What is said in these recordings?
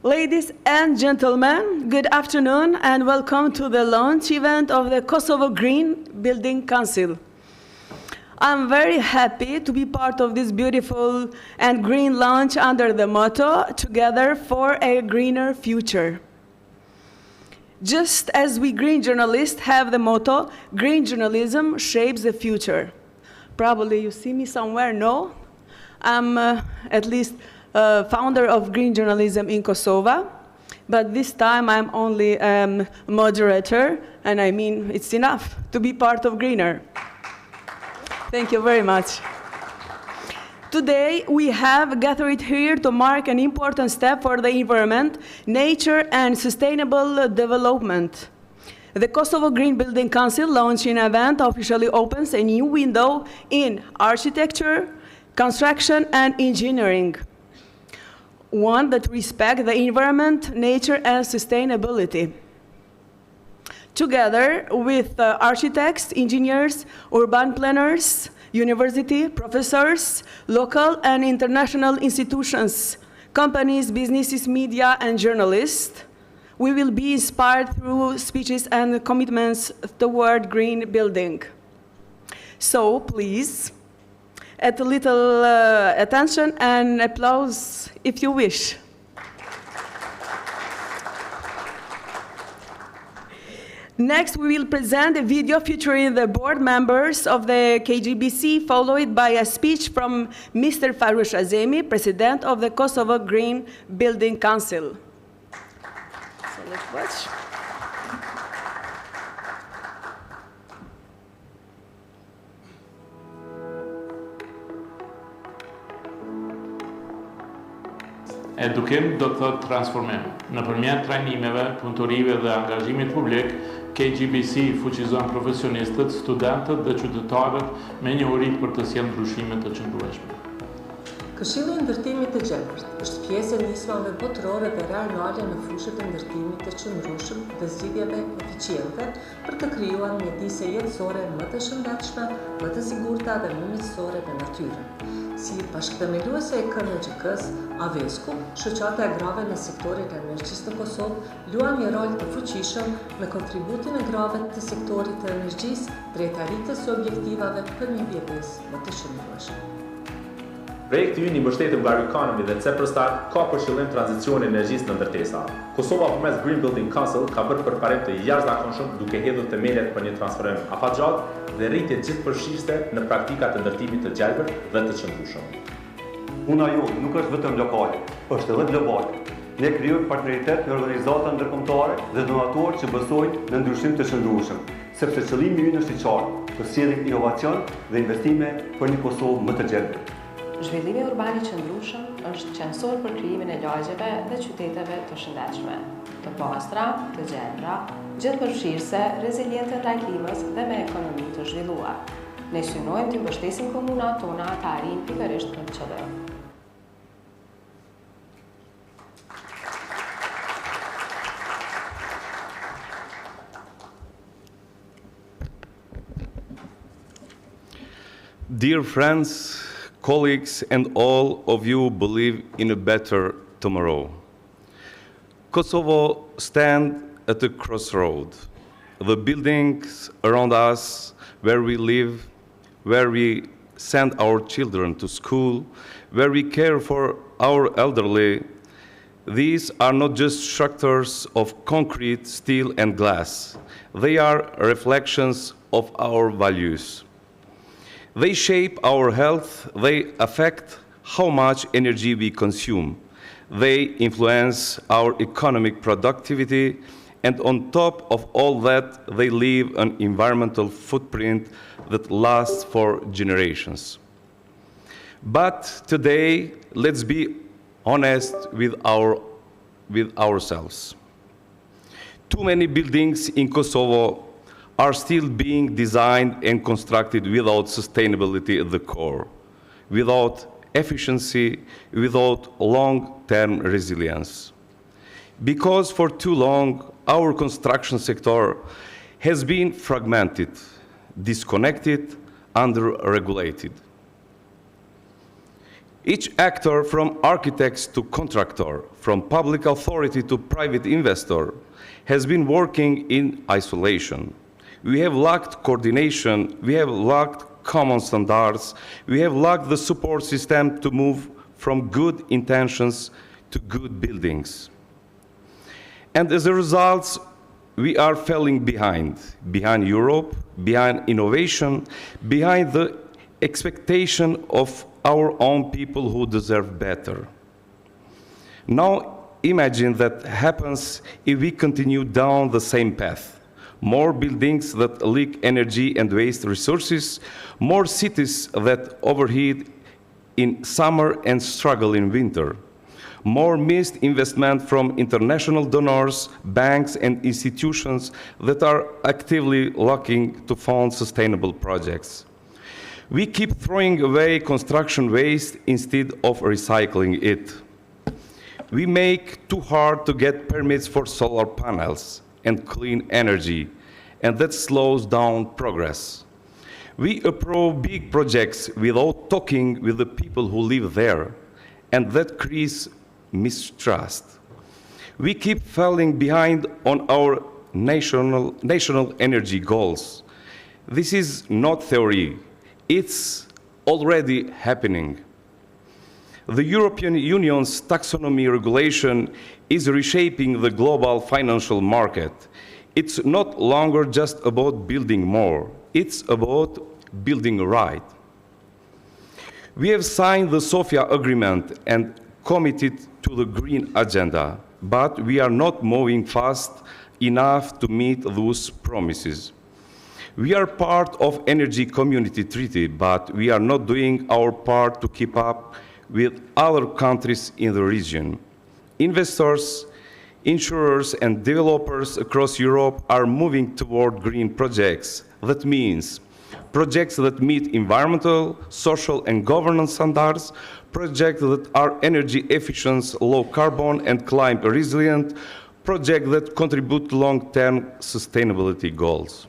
Ladies and gentlemen, good afternoon and welcome to the launch event of the Kosovo Green Building Council. I'm very happy to be part of this beautiful and green launch under the motto, Together for a Greener Future. Just as we green journalists have the motto, green journalism shapes the future. Probably you see me somewhere, no? I'm at least founder of green journalism in Kosovo, but this time I'm only moderator, and I mean it's enough to be part of Greener. Thank you very much. Today, we have gathered here to mark an important step for the environment, nature, and sustainable development. The Kosovo Green Building Council launching event officially opens a new window in architecture, construction, and engineering. One that respects the environment, nature, and sustainability. Together with architects, engineers, urban planners, university professors, local and international institutions, companies, businesses, media, and journalists, we will be inspired through speeches and commitments toward green building. So please, a little attention and applause if you wish. Next, we will present a video featuring the board members of the KGBC, followed by a speech from Mr. Fahrush Azemi, President of the Kosovo Green Building Council. So let's watch. Edukim do të thotë transformim. Nëpërmjet trajnimeve, punëtorive dhe angazhimit publik, KGBC fuqizon profesionistët, studentët dhe qytetarët me njohuri për të sjellë ndryshime të qëndrueshme. Këshilli i ndërtimit të gjelbërt është pjesë e nismave botërore dhe rajonale në fushët e ndërtimit të qëndrueshëm dhe zgjidhjeve eficiente për të krijuar mjedise jetësore më të shëndetshme, më të sigurta dhe më miqësore me natyrën. Si bashkëthemeluese e KNGK-s, Avesku, shoqata e grave në sektorin e energjisë në Kosovë, luan një rol të fuqishëm në kontributin e grave të sektorit të energjisë drejt arritjes së objektivave për një pjesë më të qëndrueshme. Projekti ynë i mbështetur nga Economy dhe CEPRSTAR ka për qëllim tranzicionin e energjisë në ndërtesa. Kosova përmes Green Building Council ka bërë përparim të jashtëzakonshëm duke hedhur themelet për një transformim afatgjatë dhe rritje gjithëpërfshirëse në praktikat të ndërtimit të gjelbërt dhe të qëndrueshëm. Puna jonë nuk është vetëm lokale, është edhe globale. Ne krijojmë partneritet me organizata ndërkombëtare dhe donatorë që besojnë në ndryshim të qëndrueshëm, sepse qëllimi ynë është i qartë, të sjellim inovacion dhe investime për një Kosovë më të gjelbër. Zhvillimi urban i qëndrueshëm është qendror për krijimin e lagjeve dhe qyteteve të shëndetshme, të pastra, të gjelbra, gjithëpërfshirëse, reziliente ndaj klimës dhe me ekonomi të zhvilluar. Ne synojmë të mbështesim komunat tona të arrijnë pikërisht këtë qëllim. Dear friends, colleagues, and all of you believe in a better tomorrow. Kosovo stands at a crossroad. The buildings around us, where we live, where we send our children to school, where we care for our elderly, these are not just structures of concrete, steel, and glass. They are reflections of our values. They shape our health, they affect how much energy we consume. They influence our economic productivity, and on top of all that, they leave an environmental footprint that lasts for generations. But today, let's be honest with ourselves. Too many buildings in Kosovo are still being designed and constructed without sustainability at the core, without efficiency, without long-term resilience. Because for too long, our construction sector has been fragmented, disconnected, under-regulated. Each actor, from architects to contractor, from public authority to private investor, has been working in isolation. We have lacked coordination, we have lacked common standards, we have lacked the support system to move from good intentions to good buildings. And as a result, we are falling behind Europe, behind innovation, behind the expectation of our own people who deserve better. Now imagine that happens if we continue down the same path. More buildings that leak energy and waste resources, more cities that overheat in summer and struggle in winter, more missed investment from international donors, banks and institutions that are actively looking to fund sustainable projects. We keep throwing away construction waste instead of recycling it. We make too hard to get permits for solar panels and clean energy, and that slows down progress. We approve big projects without talking with the people who live there, and that creates mistrust. We keep falling behind on our national energy goals. This is not theory. It's already happening. The European Union's taxonomy regulation is reshaping the global financial market. It's not longer just about building more, it's about building right. We have signed the Sofia Agreement and committed to the green agenda, but we are not moving fast enough to meet those promises. We are part of Energy Community Treaty, but we are not doing our part to keep up with other countries in the region. Investors, insurers, and developers across Europe are moving toward green projects. That means projects that meet environmental, social, and governance standards, projects that are energy efficient, low carbon, and climate resilient, projects that contribute to long-term sustainability goals.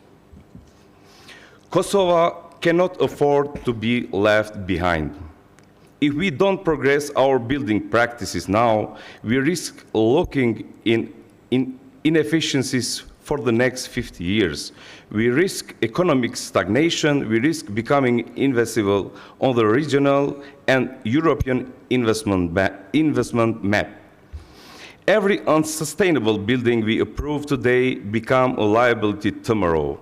Kosovo cannot afford to be left behind. If we don't progress our building practices now, we risk locking in inefficiencies for the next 50 years. We risk economic stagnation, we risk becoming invisible on the regional and European investment map. Every unsustainable building we approve today becomes a liability tomorrow.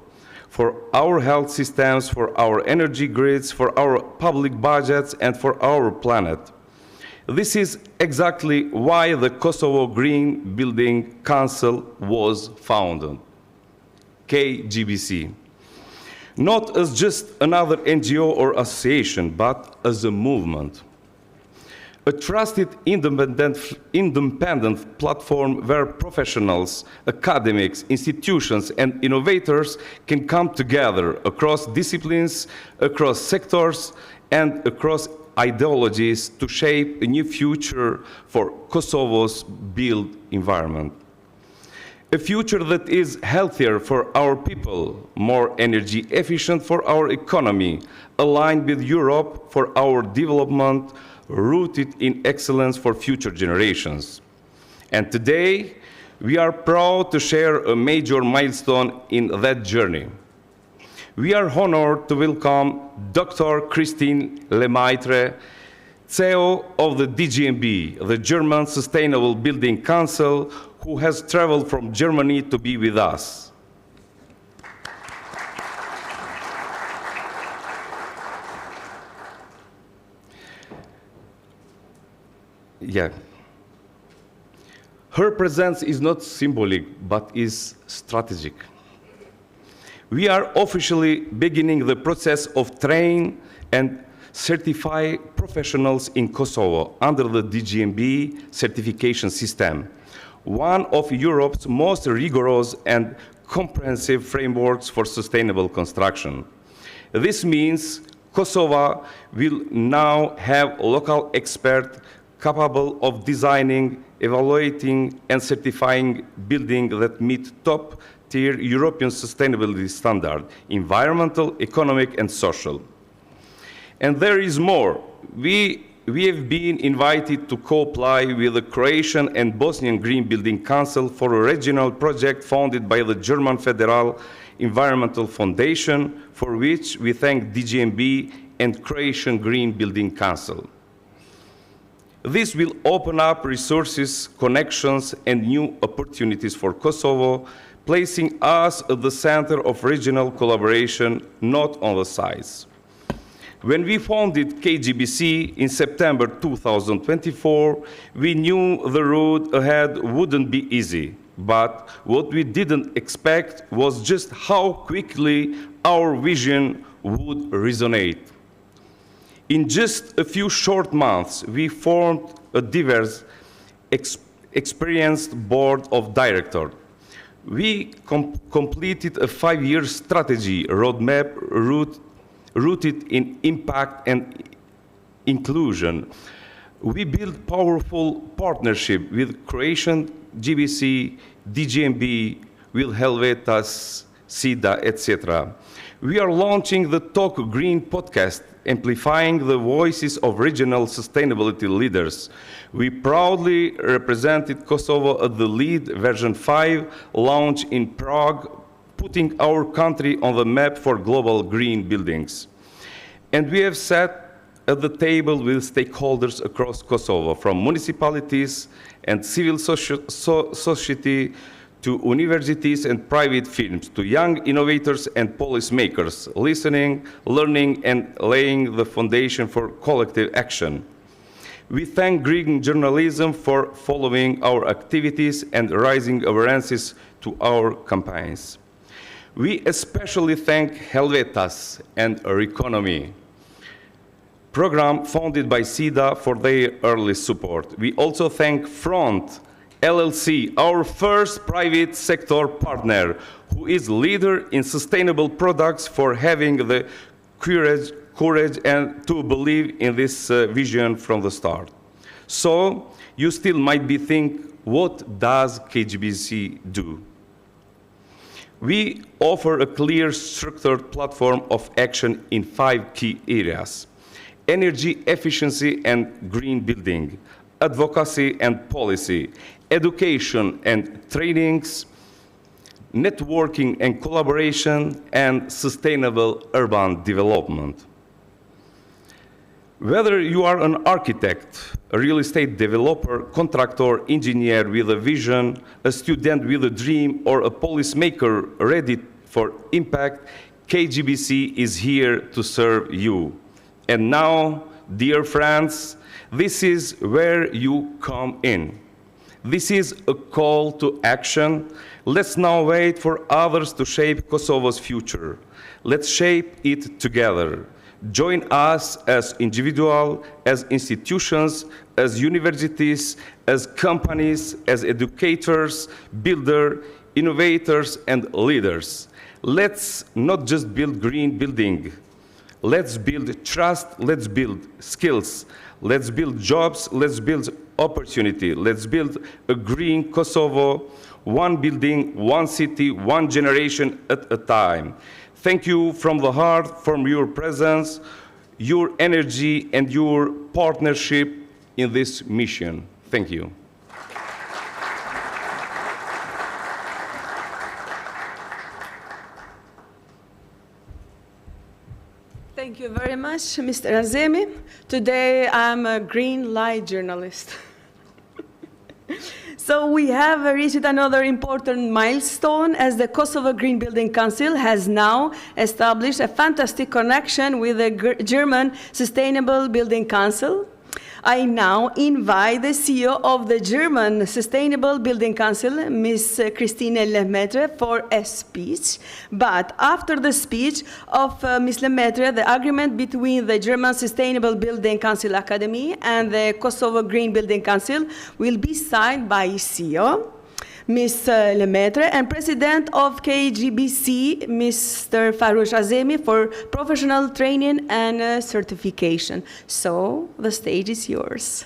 For our health systems, for our energy grids, for our public budgets, and for our planet. This is exactly why the Kosovo Green Building Council was founded, KGBC. Not as just another NGO or association, but as a movement. A trusted independent platform where professionals, academics, institutions, and innovators can come together across disciplines, across sectors, and across ideologies to shape a new future for Kosovo's built environment. A future that is healthier for our people, more energy efficient for our economy, aligned with Europe for our development, rooted in excellence for future generations. And today, we are proud to share a major milestone in that journey. We are honored to welcome Dr. Christine Lemaitre, CEO of the DGNB, the German Sustainable Building Council, who has traveled from Germany to be with us. Her presence is not symbolic, but is strategic. We are officially beginning the process of train and certify professionals in Kosovo under the DGNB certification system, one of Europe's most rigorous and comprehensive frameworks for sustainable construction. This means Kosovo will now have local experts capable of designing, evaluating, and certifying buildings that meet top-tier European sustainability standards, environmental, economic, and social. And there is more. We we have been invited to co-apply with the Croatian and Bosnian Green Building Council for a regional project funded by the German Federal Environmental Foundation, for which we thank DGNB and Croatian Green Building Council. This will open up resources, connections, and new opportunities for Kosovo, placing us at the center of regional collaboration, not on the sides. When we founded KGBC in September 2024, we knew the road ahead wouldn't be easy. But what we didn't expect was just how quickly our vision would resonate. In just a few short months, we formed a diverse, experienced board of directors. We completed a 5-year strategy roadmap rooted in impact and inclusion. We built powerful partnership with Croatian GBC, DGNB, with Helvetas, SIDA, etc. We are launching the Talk Green podcast, amplifying the voices of regional sustainability leaders. We proudly represented Kosovo at the LEAD version 5 launch in Prague, putting our country on the map for global green buildings. And we have sat at the table with stakeholders across Kosovo, from municipalities and civil society to universities and private firms, to young innovators and policymakers, listening, learning, and laying the foundation for collective action. We thank green journalism for following our activities and raising awarenesses to our campaigns. We especially thank Helvetas and Reconomy program funded by SIDA for their early support. We also thank Front LLC, our first private sector partner, who is leader in sustainable products, for having the courage and to believe in this vision from the start. So you still might be thinking, what does KGBC do? We offer a clear, structured platform of action in 5 key areas: energy efficiency and green building, advocacy and policy, education and trainings, networking and collaboration, and sustainable urban development. Whether you are an architect, a real estate developer, contractor, engineer with a vision, a student with a dream, or a policymaker ready for impact, KGBC is here to serve you. And now, dear friends, this is where you come in. This is a call to action. Let's now wait for others to shape Kosovo's future. Let's shape it together. Join us as individuals, as institutions, as universities, as companies, as educators, builders, innovators, and leaders. Let's not just build green building. Let's build trust, let's build skills, let's build jobs, let's build opportunity. Let's build a green Kosovo, one building, one city, one generation at a time. Thank you from the heart for your presence, your energy, and your partnership in this mission. Thank you. Thank you very much, Mr. Azemi. Today, I'm a green light journalist. So we have reached another important milestone, as the Kosovo Green Building Council has now established a fantastic connection with the German Sustainable Building Council. I now invite the CEO of the German Sustainable Building Council, Ms. Christine Lemaitre, for a speech. But after the speech of Ms. Lemaitre, the agreement between the German Sustainable Building Council Academy and the Kosovo Green Building Council will be signed by CEO Ms. Lemaitre and President of KGBC, Mr. Fahrush Azemi, for professional training and certification. So the stage is yours.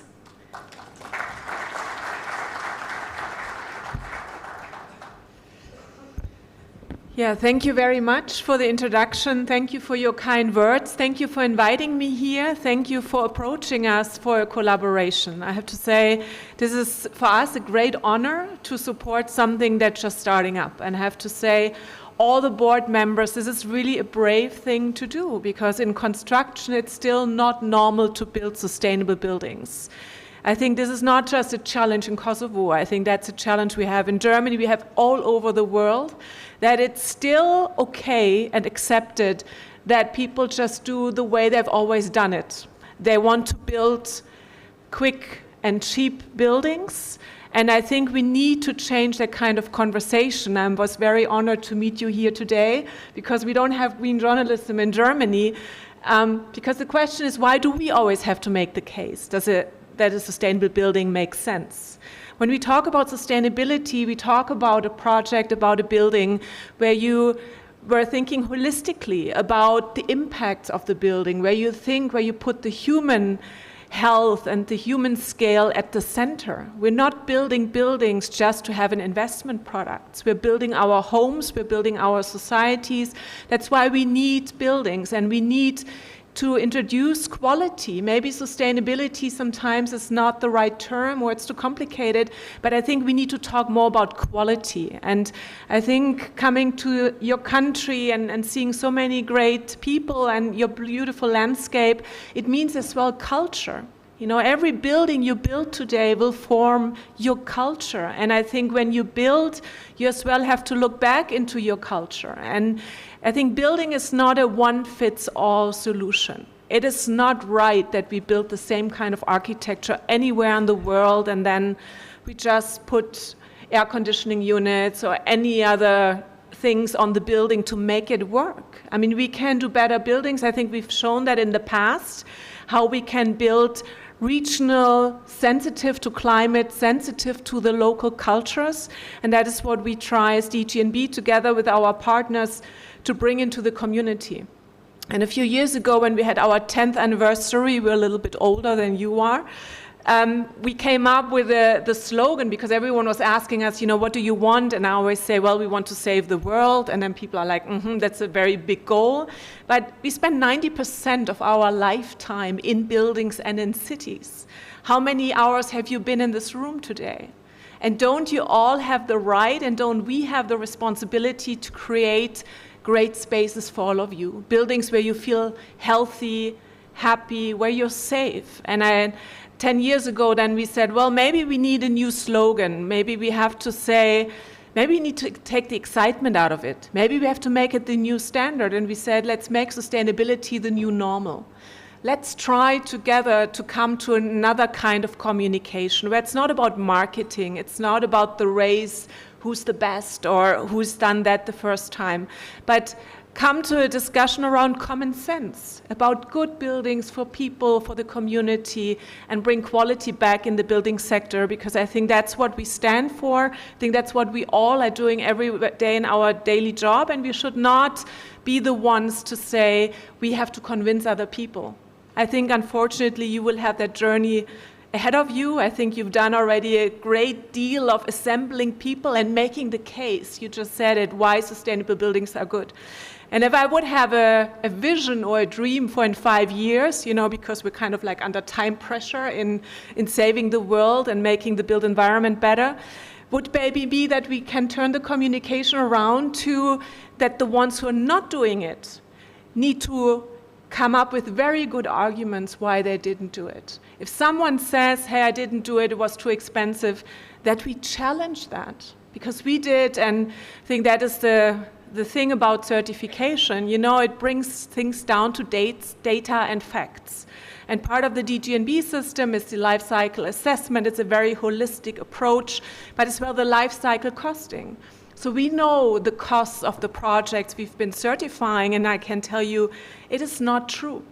Yeah, thank you very much for the introduction. Thank you for your kind words. Thank you for inviting me here. Thank you for approaching us for a collaboration. I have to say, this is for us a great honor to support something that's just starting up. And I have to say, all the board members, this is really a brave thing to do, because in construction, it's still not normal to build sustainable buildings. I think this is not just a challenge in Kosovo. I think that's a challenge we have in Germany, we have all over the world, that it's still okay and accepted that people just do the way they've always done it. They want to build quick and cheap buildings, and I think we need to change that kind of conversation. I was very honored to meet you here today, because we don't have green journalism in Germany, because the question is, why do we always have to make the case? That a sustainable building makes sense. When we talk about sustainability, we talk about a project, about a building where you were thinking holistically about the impacts of the building, where you put the human health and the human scale at the center. We're not building buildings just to have an investment product. We're building our homes, we're building our societies. That's why we need buildings, and we need to introduce quality. Maybe sustainability sometimes is not the right term, or it's too complicated, but I think we need to talk more about quality. And I think coming to your country and seeing so many great people and your beautiful landscape, it means as well culture. You know, every building you build today will form your culture. And I think when you build, you as well have to look back into your culture. And I think building is not a one-fits-all solution. It is not right that we build the same kind of architecture anywhere in the world and then we just put air conditioning units or any other things on the building to make it work. I mean, we can do better buildings. I think we've shown that in the past, how we can build regional, sensitive to climate, sensitive to the local cultures. And that is what we try as DGNB together with our partners to bring into the community. And a few years ago, when we had our 10th anniversary, we're a little bit older than you are, we came up with the slogan, because everyone was asking us, you know, what do you want? And I always say, well, we want to save the world. And then people are like, that's a very big goal. But we spend 90% of our lifetime in buildings and in cities. How many hours have you been in this room today? And don't you all have the right, and don't we have the responsibility to create great spaces for all of you? Buildings where you feel healthy, happy, where you're safe. And 10 years ago, then we said, well, maybe we need a new slogan. Maybe we have to say, maybe we need to take the excitement out of it. Maybe we have to make it the new standard. And we said, let's make sustainability the new normal. Let's try together to come to another kind of communication where it's not about marketing. It's not about the race, who's the best or who's done that the first time. But come to a discussion around common sense, about good buildings for people, for the community, and bring quality back in the building sector, because I think that's what we stand for. I think that's what we all are doing every day in our daily job, and we should not be the ones to say we have to convince other people. I think, unfortunately, you will have that journey ahead of you. I think you've done already a great deal of assembling people and making the case. You just said it, why sustainable buildings are good. And if I would have a vision or a dream for in 5 years, you know, because we're kind of like under time pressure in saving the world and making the built environment better, would maybe be that we can turn the communication around to that the ones who are not doing it need to come up with very good arguments why they didn't do it. If someone says, hey, I didn't do it, it was too expensive, that we challenge that, because we did. And I think that is the thing about certification. You know, it brings things down to dates, data and facts. And part of the DGNB system is the life cycle assessment. It's a very holistic approach, but as well the life cycle costing. So we know the costs of the projects we've been certifying, and I can tell you it is not true.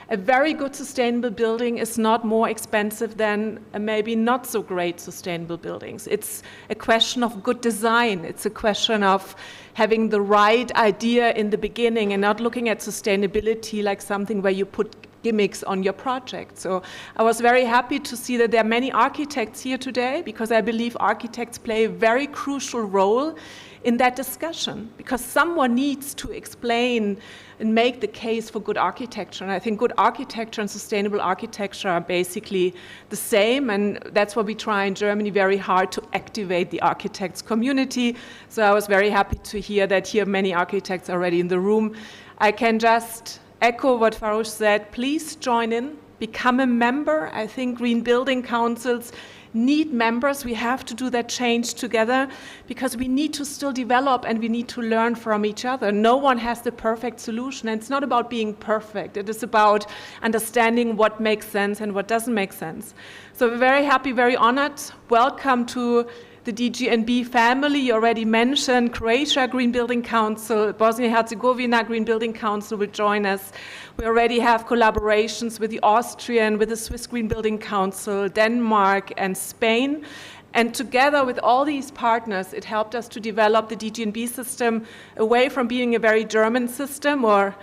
A very good sustainable building is not more expensive than a maybe not so great sustainable buildings. It's a question of good design. It's a question of having the right idea in the beginning and not looking at sustainability like something where you put gimmicks on your project. So I was very happy to see that there are many architects here today, because I believe architects play a very crucial role in that discussion, because someone needs to explain and make the case for good architecture. And I think good architecture and sustainable architecture are basically the same, and that's what we try in Germany very hard, to activate the architects community. So I was very happy to hear that here many architects already in the room. I can just echo what Fahrush said. Please join in, become a member. I think green building councils need members. We have to do that change together, because we need to still develop and we need to learn from each other. No one has the perfect solution, and it's not about being perfect. It is about understanding what makes sense and what doesn't make sense. So we're very happy, very honored. Welcome to the DGNB family. You already mentioned Croatia Green Building Council, Bosnia-Herzegovina Green Building Council will join us. We already have collaborations with the Austrian, with the Swiss Green Building Council, Denmark and Spain. And together with all these partners, it helped us to develop the DGNB system away from being a very German system or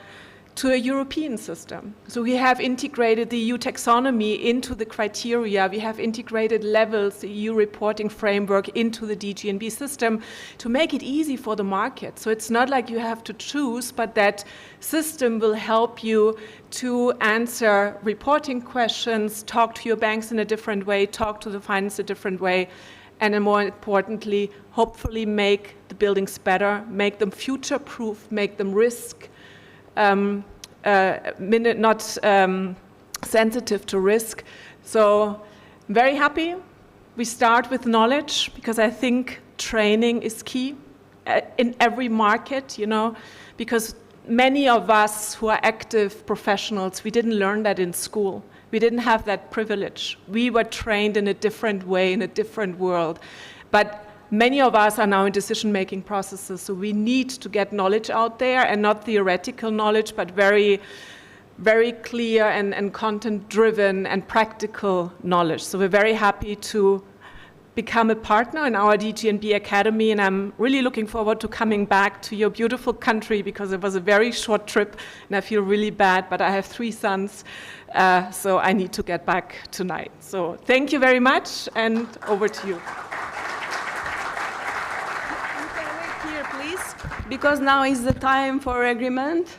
to a European system. So we have integrated the EU taxonomy into the criteria. We have integrated levels, the EU reporting framework into the DGNB system to make it easy for the market. So it's not like you have to choose, but that system will help you to answer reporting questions, talk to your banks in a different way, talk to the finance a different way, and then more importantly, hopefully make the buildings better, make them future-proof, make them not sensitive to risk. So very happy. We start with knowledge, because I think training is key in every market, because many of us who are active professionals, we didn't learn that in school. We didn't have that privilege. We were trained in a different way, in a different world. But many of us are now in decision-making processes, so we need to get knowledge out there, and not theoretical knowledge, but very, very clear and content-driven and practical knowledge. So we're very happy to become a partner in our DGNB Academy, and I'm really looking forward to coming back to your beautiful country, because it was a very short trip, and I feel really bad, but I have 3 sons, so I need to get back tonight. So thank you very much, and over to you. Because now is the time for agreement.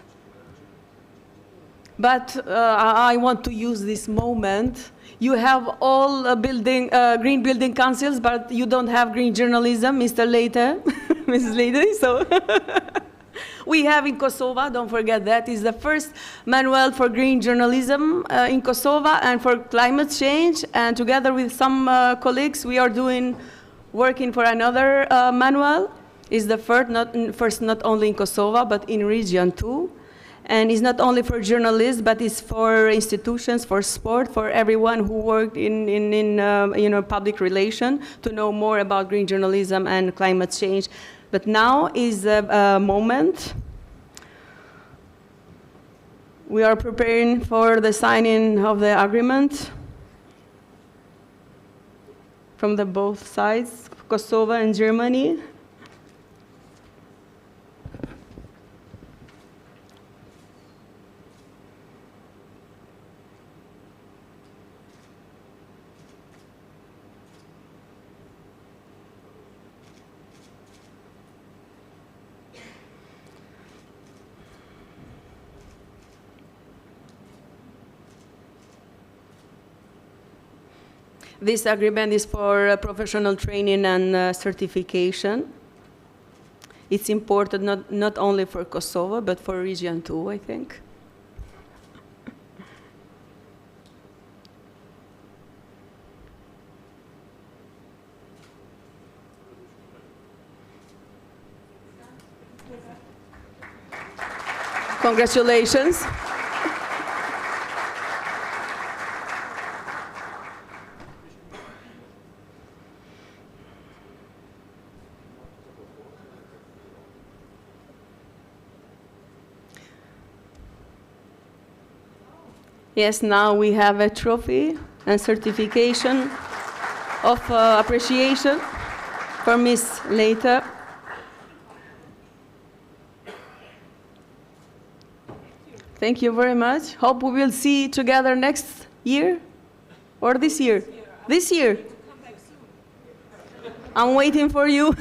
But I want to use this moment. You have all green building councils, but you don't have green journalism, Mr. Leite, Mrs. Leite. So we have in Kosovo, don't forget that, is the first manual for green journalism in Kosovo and for climate change. And together with some colleagues, we are working for another manual. Is the first not only in Kosovo, but in region too. And it's not only for journalists, but it's for institutions, for sport, for everyone who worked in public relation to know more about green journalism and climate change. But now is the moment. We are preparing for the signing of the agreement from both sides, Kosovo and Germany. This agreement is for professional training and certification. It's important not only for Kosovo, but for region too, I think. Congratulations. Yes, now we have a trophy and certification of appreciation for Ms. Leite. Thank you very much. Hope we will see together next year or this year. This year. I'm waiting for you.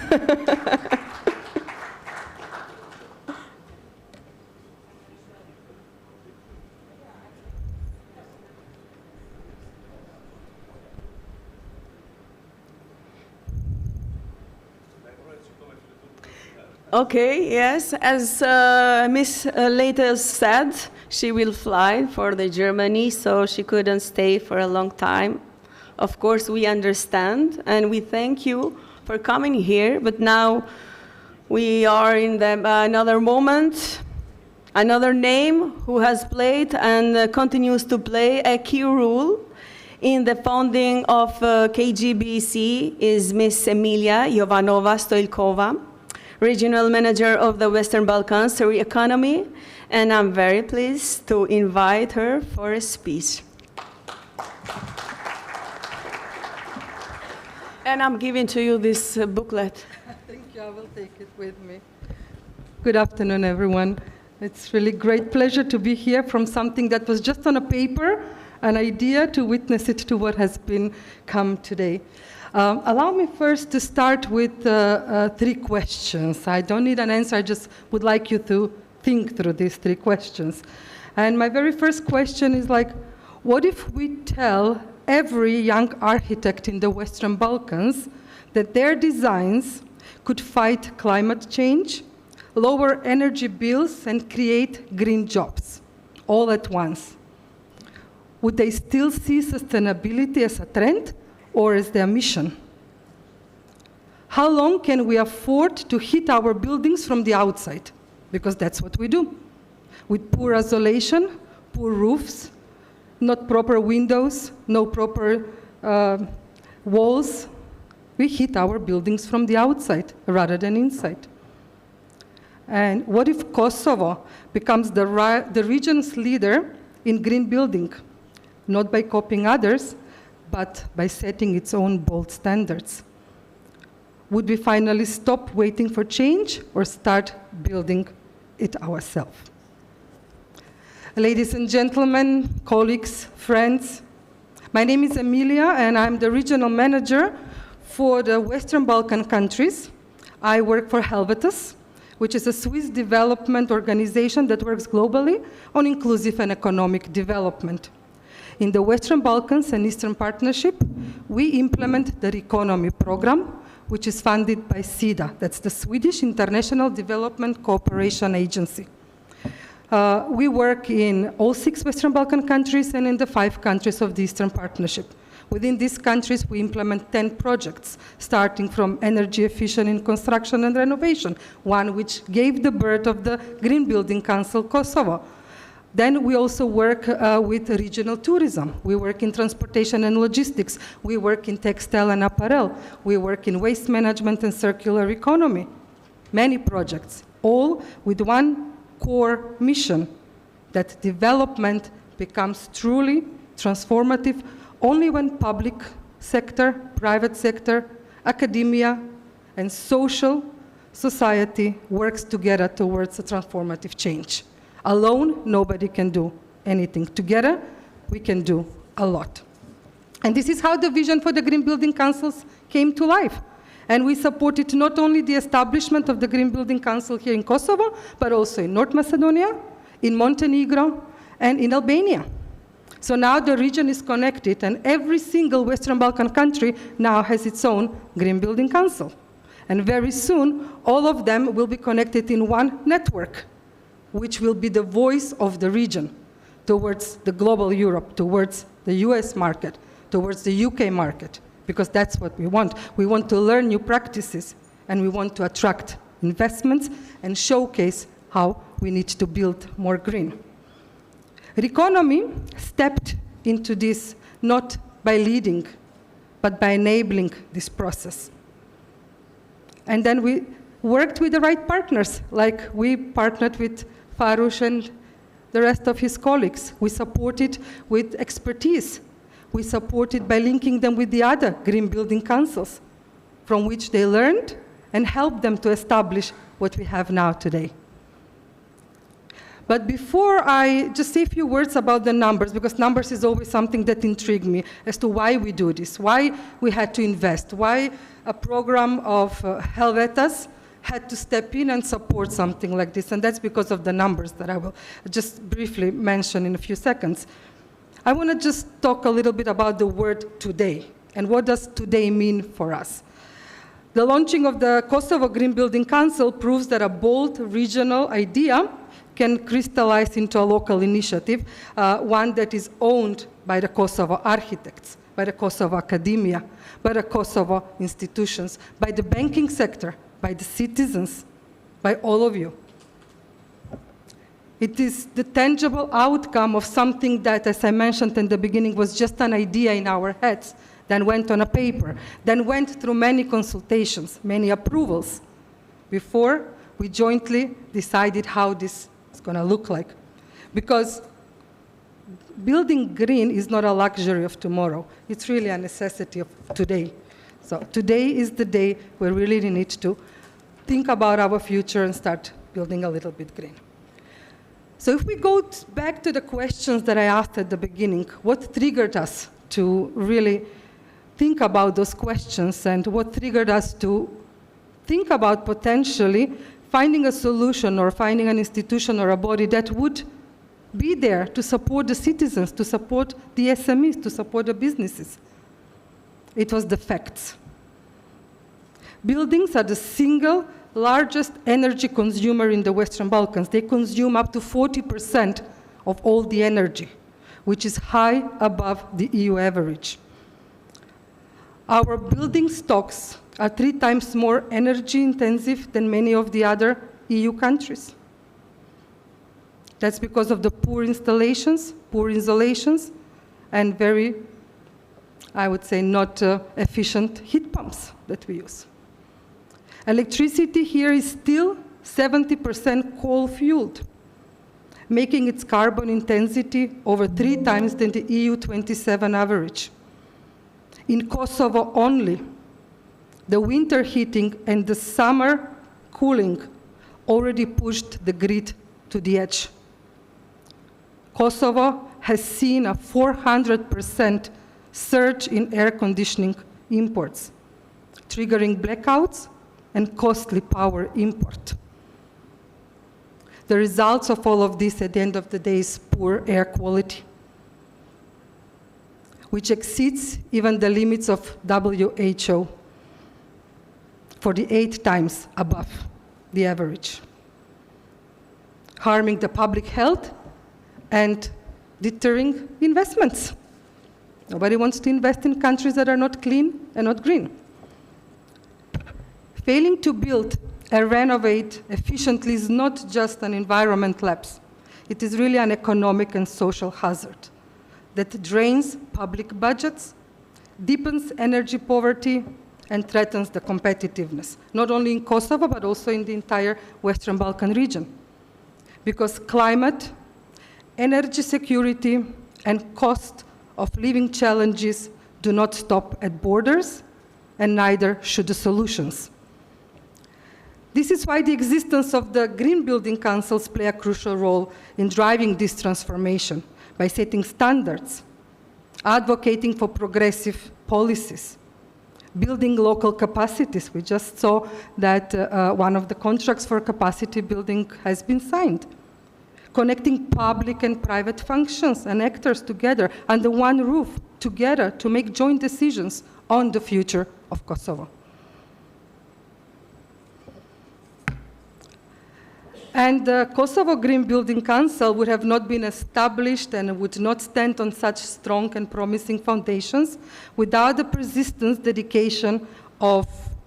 Okay, yes, as Miss Later said, she will fly for the Germany, so she couldn't stay for a long time. Of course, we understand, and we thank you for coming here, but now we are in another moment, another name who has played and continues to play a key role in the founding of KGBC is Miss Emilia Jovanova-Stoilkova, Regional Manager of the Western Balkans Economy, and I'm very pleased to invite her for a speech. And I'm giving to you this booklet. Thank you, I will take it with me. Good afternoon, everyone. It's really great pleasure to be here from something that was just on a paper, an idea, to witness it to what has come today. Allow me first to start with 3 questions. I don't need an answer, I just would like you to think through these 3 questions. And my very first question is like, what if we tell every young architect in the Western Balkans that their designs could fight climate change, lower energy bills, and create green jobs, all at once? Would they still see sustainability as a trend or as their mission? How long can we afford to heat our buildings from the outside? Because that's what we do. With poor isolation, poor roofs, not proper windows, no proper walls, we heat our buildings from the outside rather than inside. And what if Kosovo becomes the region's leader in green building? Not by copying others, but by setting its own bold standards. Would we finally stop waiting for change or start building it ourselves? Ladies and gentlemen, colleagues, friends, my name is Emilia and I'm the regional manager for the Western Balkan countries. I work for Helvetus, which is a Swiss development organization that works globally on inclusive and economic development. In the Western Balkans and Eastern Partnership, we implement the Economy program, which is funded by SIDA. That's the Swedish International Development Cooperation Agency. We work in all 6 Western Balkan countries and in the 5 countries of the Eastern Partnership. Within these countries, we implement 10 projects, starting from energy efficient in construction and renovation, one which gave the birth of the Green Building Council Kosovo. Then we also work with regional tourism. We work in transportation and logistics. We work in textile and apparel. We work in waste management and circular economy. Many projects, all with one core mission, that development becomes truly transformative only when public sector, private sector, academia, and social society works together towards a transformative change. Alone, nobody can do anything. Together, we can do a lot. And this is how the vision for the Green Building Councils came to life. And we supported not only the establishment of the Green Building Council here in Kosovo, but also in North Macedonia, in Montenegro, and in Albania. So now the region is connected, and every single Western Balkan country now has its own Green Building Council. And very soon, all of them will be connected in one network, which will be the voice of the region towards the global Europe, towards the US market, towards the UK market, because that's what we want. We want to learn new practices, and we want to attract investments and showcase how we need to build more green. Reconomy stepped into this not by leading, but by enabling this process. And then we worked with the right partners, like we partnered with Fahrush and the rest of his colleagues. We supported with expertise. We supported by linking them with the other green building councils, from which they learned and helped them to establish what we have now today. But before I just say a few words about the numbers, because numbers is always something that intrigued me as to why we do this, why we had to invest, why a program of Helvetas had to step in and support something like this, and that's because of the numbers that I will just briefly mention in a few seconds. I want to just talk a little bit about the word today, and what does today mean for us. The launching of the Kosovo Green Building Council proves that a bold regional idea can crystallize into a local initiative, one that is owned by the Kosovo architects, by the Kosovo academia, by the Kosovo institutions, by the banking sector, by the citizens, by all of you. It is the tangible outcome of something that, as I mentioned in the beginning, was just an idea in our heads, then went on a paper, then went through many consultations, many approvals, before we jointly decided how this is going to look like. Because building green is not a luxury of tomorrow. It's really a necessity of today. So today is the day we really need to think about our future and start building a little bit green. So if we go back to the questions that I asked at the beginning, what triggered us to really think about those questions, and what triggered us to think about potentially finding a solution or finding an institution or a body that would be there to support the citizens, to support the SMEs, to support the businesses. It was the facts. Buildings are the single largest energy consumer in the Western Balkans. They consume up to 40% of all the energy, which is high above the EU average. Our building stocks are 3 times more energy intensive than many of the other EU countries. That's because of the poor installations, poor insulations, and very, I would say, not efficient heat pumps that we use. Electricity here is still 70% coal-fueled, making its carbon intensity over 3 times than the EU 27 average. In Kosovo only, the winter heating and the summer cooling already pushed the grid to the edge. Kosovo has seen a 400% surge in air conditioning imports, triggering blackouts and costly power import. The results of all of this at the end of the day is poor air quality, which exceeds even the limits of WHO, 48 times above the average, harming the public health and deterring investments. Nobody wants to invest in countries that are not clean and not green. Failing to build and renovate efficiently is not just an environment lapse. It is really an economic and social hazard that drains public budgets, deepens energy poverty, and threatens the competitiveness, not only in Kosovo, but also in the entire Western Balkan region. Because climate, energy security, and cost of living challenges do not stop at borders, and neither should the solutions. This is why the existence of the Green Building Councils play a crucial role in driving this transformation, by setting standards, advocating for progressive policies, building local capacities. We just saw that one of the contracts for capacity building has been signed. Connecting public and private functions and actors together under one roof, together to make joint decisions on the future of Kosovo. And the Kosovo Green Building Council would have not been established and would not stand on such strong and promising foundations without the persistence, dedication of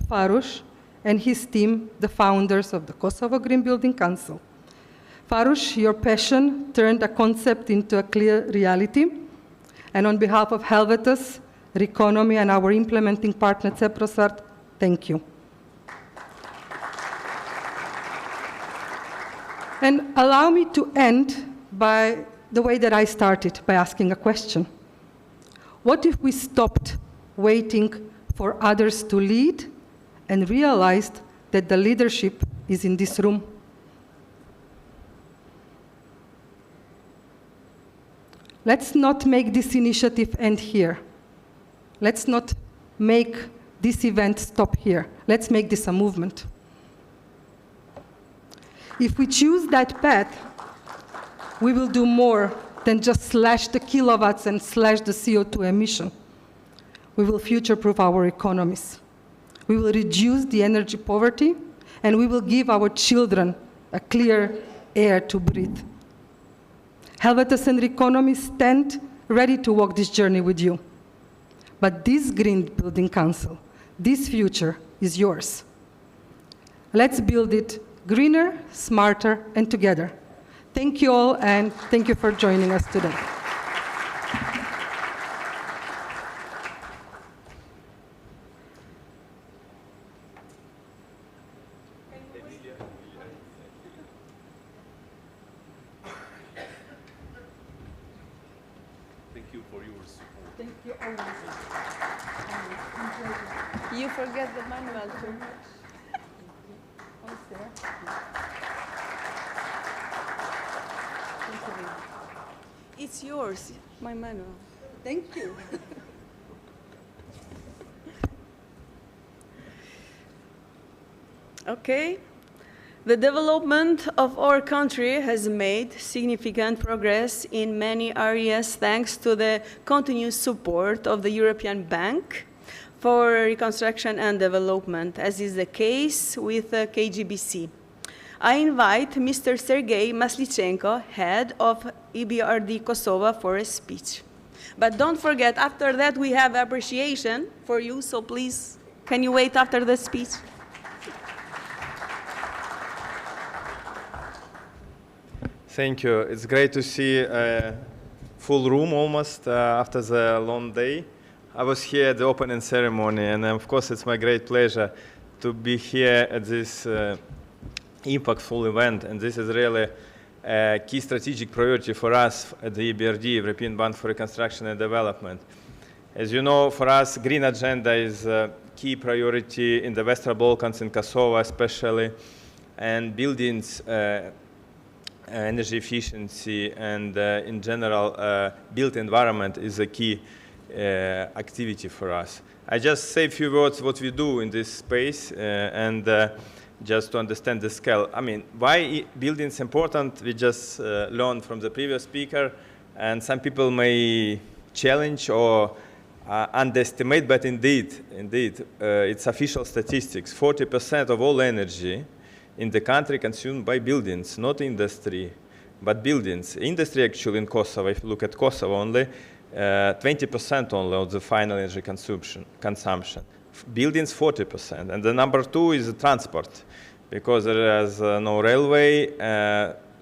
Fahrush and his team, the founders of the Kosovo Green Building Council. Fahrush, your passion turned a concept into a clear reality. And on behalf of Helvetas, Reconomy, and our implementing partner, Ceprosart, thank you. And allow me to end by the way that I started, by asking a question. What if we stopped waiting for others to lead and realized that the leadership is in this room? let's not make this initiative end here. Let's not make this event stop here. Let's make this a movement. If we choose that path, we will do more than just slash the kilowatts and slash the CO2 emission. We will future-proof our economies. We will reduce the energy poverty, and we will give our children a clear air to breathe. Helvetas and Economy stand ready to walk this journey with you. But this Green Building Council, this future is yours. Let's build it greener, smarter, and together. Thank you all, and thank you for joining us today. Thank you for your support. Thank you always. You forget the manual too. It's yours, my manual. Thank you. Okay. The development of our country has made significant progress in many areas thanks to the continuous support of the European Bank for Reconstruction and Development, as is the case with KGBC. I invite Mr. Sergei Maslichenko, head of EBRD Kosovo, for a speech. But don't forget, after that we have appreciation for you, so please, can you wait after the speech? Thank you. It's great to see a full room almost after the long day. I was here at the opening ceremony, and of course it's my great pleasure to be here at this impactful event, and this is really a key strategic priority for us at the EBRD, European Bank for Reconstruction and Development. As you know, for us, green agenda is a key priority in the Western Balkans, in Kosovo especially, and buildings, energy efficiency, and in general, built environment is a key activity for us. I just say a few words what we do in this space, and just to understand the scale. I mean, why buildings important? We just learned from the previous speaker, and some people may challenge or underestimate, but indeed, it's official statistics. 40% of all energy in the country consumed by buildings, not industry, but buildings. Industry actually in Kosovo, if you look at Kosovo only, 20% only of the final energy consumption. Buildings 40%, and the number two is transport, because there is no railway,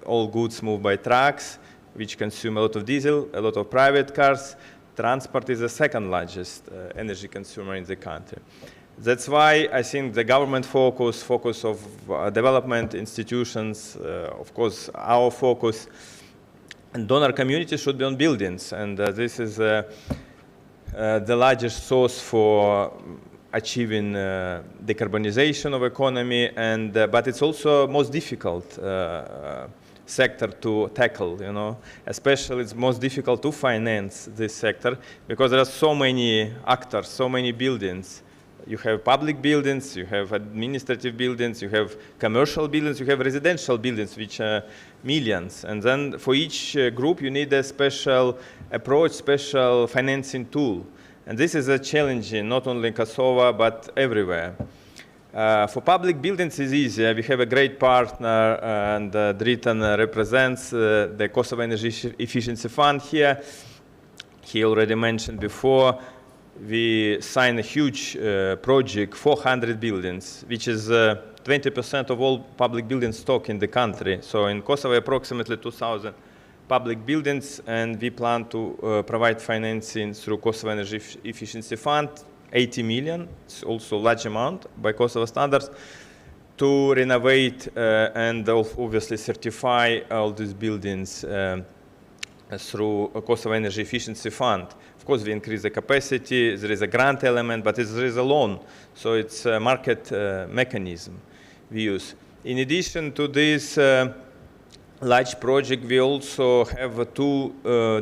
all goods move by trucks, which consume a lot of diesel, a lot of private cars. Transport is the second largest energy consumer in the country. That's why I think the government focus of development institutions, of course our focus, and donor community should be on buildings, and this is the largest source for achieving decarbonization of economy, and but it's also most difficult sector to tackle, you know. Especially it's most difficult to finance this sector because there are so many actors, so many buildings. You have public buildings, you have administrative buildings, you have commercial buildings, you have residential buildings, which are millions. And then for each group, you need a special approach, special financing tool. And this is a challenge not only in Kosovo, but everywhere. For public buildings, it's easier. We have a great partner, and Dritan represents the Kosovo Energy Efficiency Fund here. He already mentioned before, we signed a huge project, 400 buildings, which is 20% of all public building stock in the country. So in Kosovo, approximately 2,000 public buildings, and we plan to provide financing through Kosovo Energy Efficiency Fund, 80 million, it's also a large amount by Kosovo standards, to renovate and obviously certify all these buildings through Kosovo Energy Efficiency Fund. Of course, we increase the capacity, there is a grant element, but there is a loan, so it's a market mechanism we use. In addition to this large project. We also have two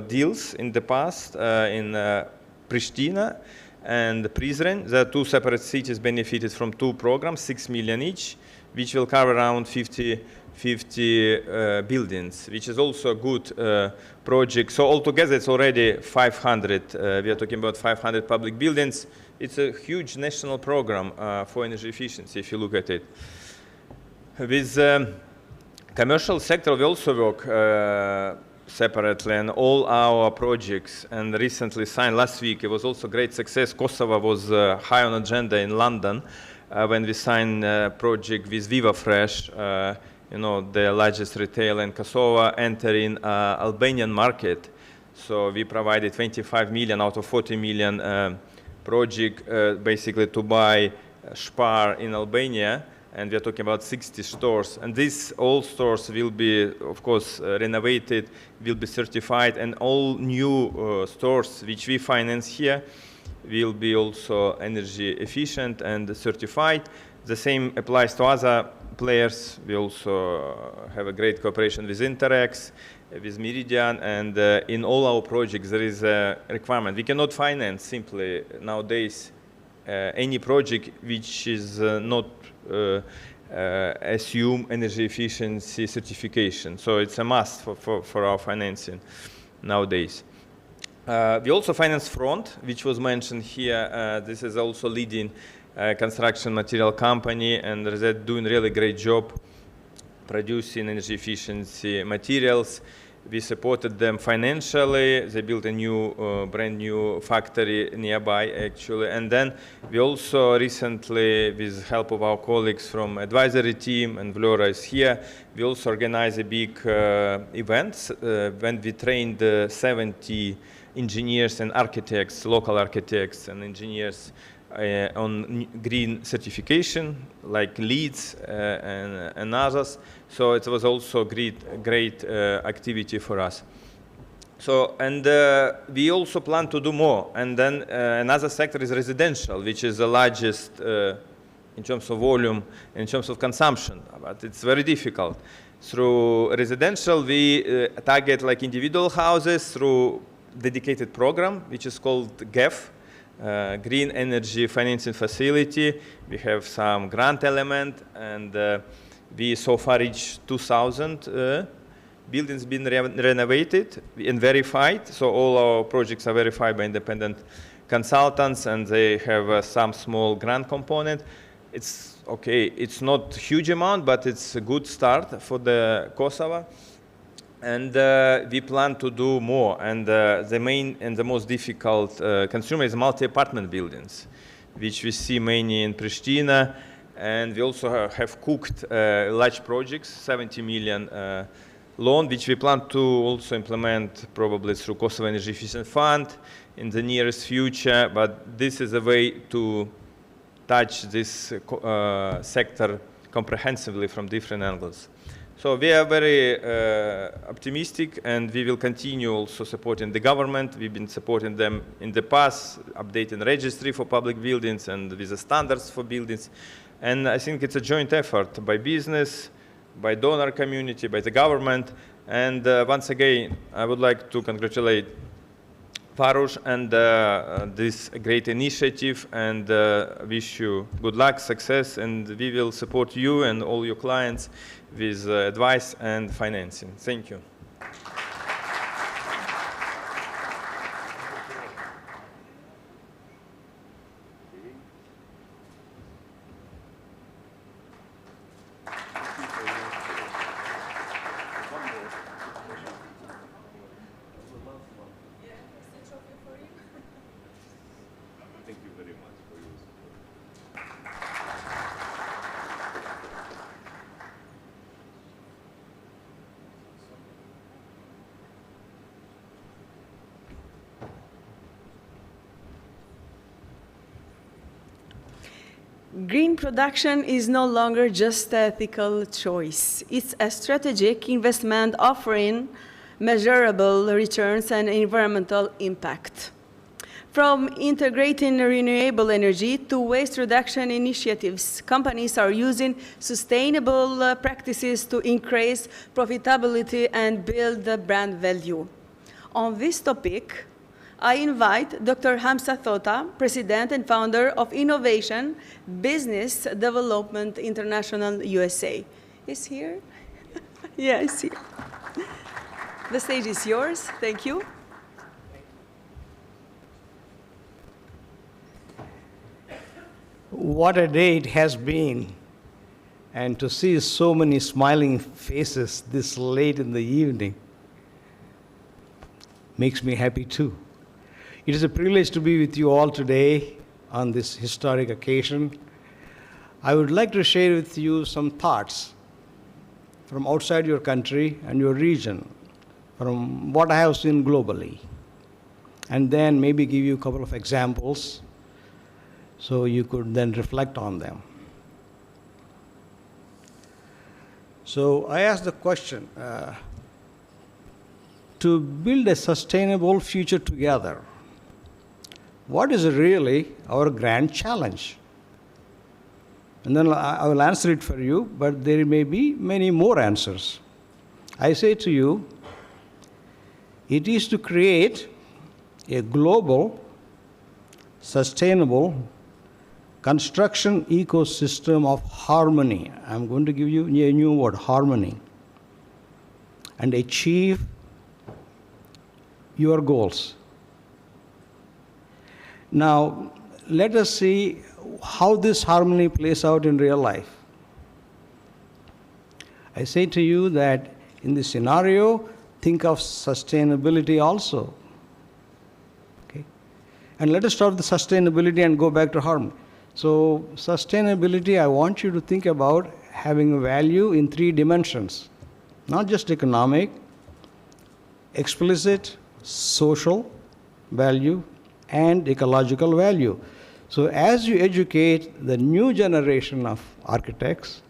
deals in the past in Pristina and Prizren. The two separate cities benefited from two programs, 6 million each, which will cover around 50 buildings, which is also a good project. So altogether it's already 500. We are talking about 500 public buildings. It's a huge national program for energy efficiency, if you look at it. With commercial sector, we also work separately, and all our projects, and recently signed last week, it was also great success. Kosovo was high on agenda in London when we signed a project with Viva Fresh, you know, the largest retailer in Kosovo, entering Albanian market. So we provided 25 million out of 40 million project basically to buy Spar in Albania, and we are talking about 60 stores. And these all stores will be, of course, renovated, will be certified, and all new stores which we finance here will be also energy efficient and certified. The same applies to other players. We also have a great cooperation with Interex, with Meridian, and in all our projects there is a requirement. We cannot finance simply nowadays any project which is not assume energy efficiency certification. So it's a must for our financing nowadays. We also finance Front, which was mentioned here. This is also leading construction material company, and they're doing really great job producing energy efficiency materials. We supported them financially. They built a new, brand new factory nearby, actually. And then we also recently, with help of our colleagues from advisory team, and Vlora is here, we also organized a big event when we trained 70 engineers and architects, local architects and engineers on green certification, like LEEDs and others. So it was also great activity for us. So, and we also plan to do more. And then another sector is residential, which is the largest in terms of volume, in terms of consumption, but it's very difficult. Through residential, we target like individual houses through dedicated program, which is called GEF, Green Energy Financing Facility. We have some grant element, and we so far reached 2,000 buildings been renovated and verified. So all our projects are verified by independent consultants, and they have some small grant component. It's okay. It's not a huge amount, but it's a good start for the Kosovo. And we plan to do more. And the main and the most difficult consumer is multi-apartment buildings, which we see mainly in Pristina. And we also have cooked large projects, 70 million loan, which we plan to also implement probably through Kosovo Energy Efficient Fund in the nearest future. But this is a way to touch this sector comprehensively from different angles. So we are very optimistic, and we will continue also supporting the government. We've been supporting them in the past, updating registry for public buildings and with the standards for buildings. And I think it's a joint effort by business, by donor community, by the government. And once again, I would like to congratulate Fahrush and this great initiative, and wish you good luck, success, and we will support you and all your clients with advice and financing. Thank you. Thank you very much for your support. Green production is no longer just an ethical choice. It's a strategic investment offering measurable returns and environmental impact. From integrating renewable energy to waste reduction initiatives, companies are using sustainable practices to increase profitability and build the brand value. On this topic, I invite Dr. Hamza Thota, President and Founder of Innovation Business Development International USA. Is here? Yeah, he's here. The stage is yours. Thank you. What a day it has been, and to see so many smiling faces this late in the evening makes me happy too. It is a privilege to be with you all today on this historic occasion. I would like to share with you some thoughts from outside your country and your region, from what I have seen globally, and then maybe give you a couple of examples so you could then reflect on them. So I asked the question, to build a sustainable future together, what is really our grand challenge? And then I will answer it for you, but there may be many more answers. I say to you, it is to create a global, sustainable construction ecosystem of harmony. I'm going to give you a new word, harmony, and achieve your goals. Now, let us see how this harmony plays out in real life. I say to you that in this scenario, think of sustainability also. Okay? And let us start with the sustainability and go back to harmony. So sustainability, I want you to think about having value in 3 dimensions, not just economic, explicit, social value, and ecological value. So as you educate the new generation of architects,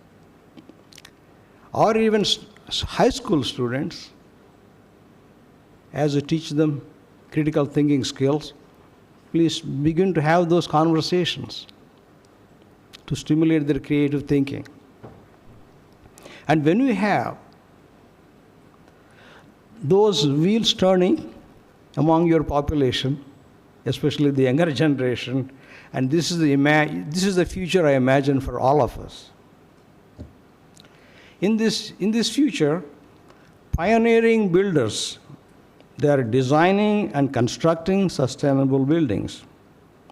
or even high school students, as you teach them critical thinking skills, please begin to have those conversations to stimulate their creative thinking. And when we have those wheels turning among your population, especially the younger generation, and this is the future I imagine for all of us. In this future, pioneering builders, they are designing and constructing sustainable buildings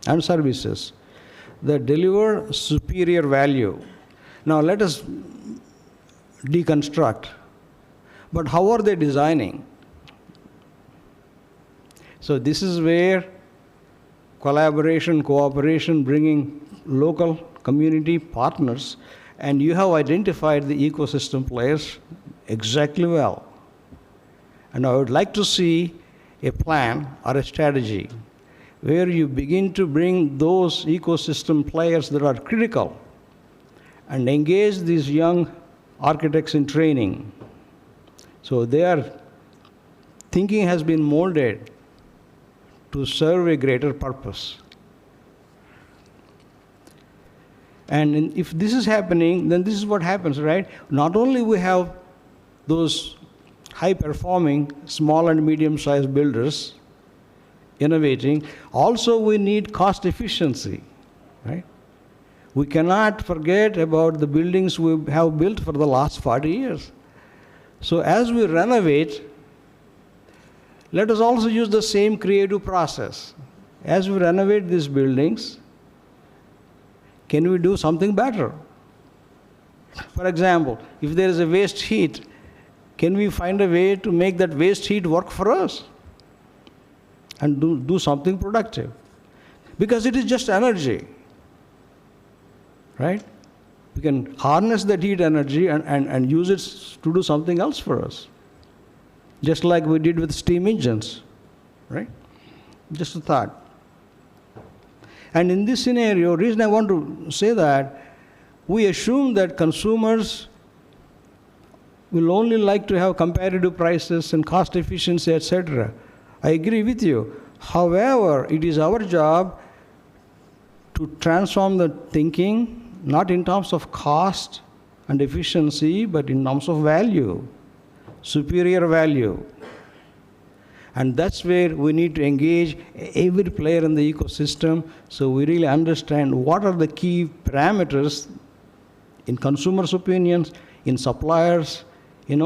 and services that deliver superior value. Now let us deconstruct. But how are they designing? So this is where collaboration, cooperation, bringing local community partners, and you have identified the ecosystem players exactly well. And I would like to see a plan or a strategy where you begin to bring those ecosystem players that are critical and engage these young architects in training. So their thinking has been molded to serve a greater purpose. And if this is happening, then this is what happens, right? Not only we have those high-performing small and medium-sized builders innovating, also we need cost efficiency, right? We cannot forget about the buildings we have built for the last 40 years. So as we renovate, let us also use the same creative process. As we renovate these buildings, can we do something better? For example, if there is a waste heat, can we find a way to make that waste heat work for us and do something productive? Because it is just energy, right? We can harness that heat energy and use it to do something else for us, just like we did with steam engines, right? Just a thought. And in this scenario, reason I want to say that, we assume that consumers will only like to have competitive prices and cost efficiency, etc. I agree with you. However, it is our job to transform the thinking, not in terms of cost and efficiency, but in terms of value, superior value. And that's where we need to engage every player in the ecosystem so we really understand what are the key parameters in consumers' opinions, in suppliers, you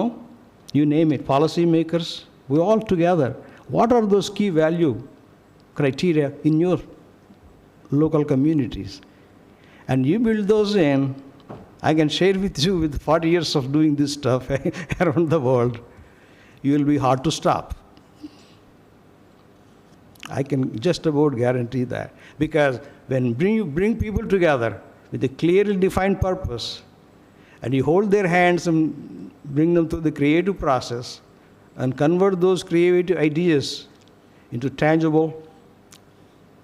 name it, policymakers, we all together. What are those key value criteria in your local communities? And you build those in, I can share with you with 40 years of doing this stuff around the world, you will be hard to stop. I can just about guarantee that. Because when you bring people together with a clearly defined purpose, and you hold their hands and bring them through the creative process, and convert those creative ideas into tangible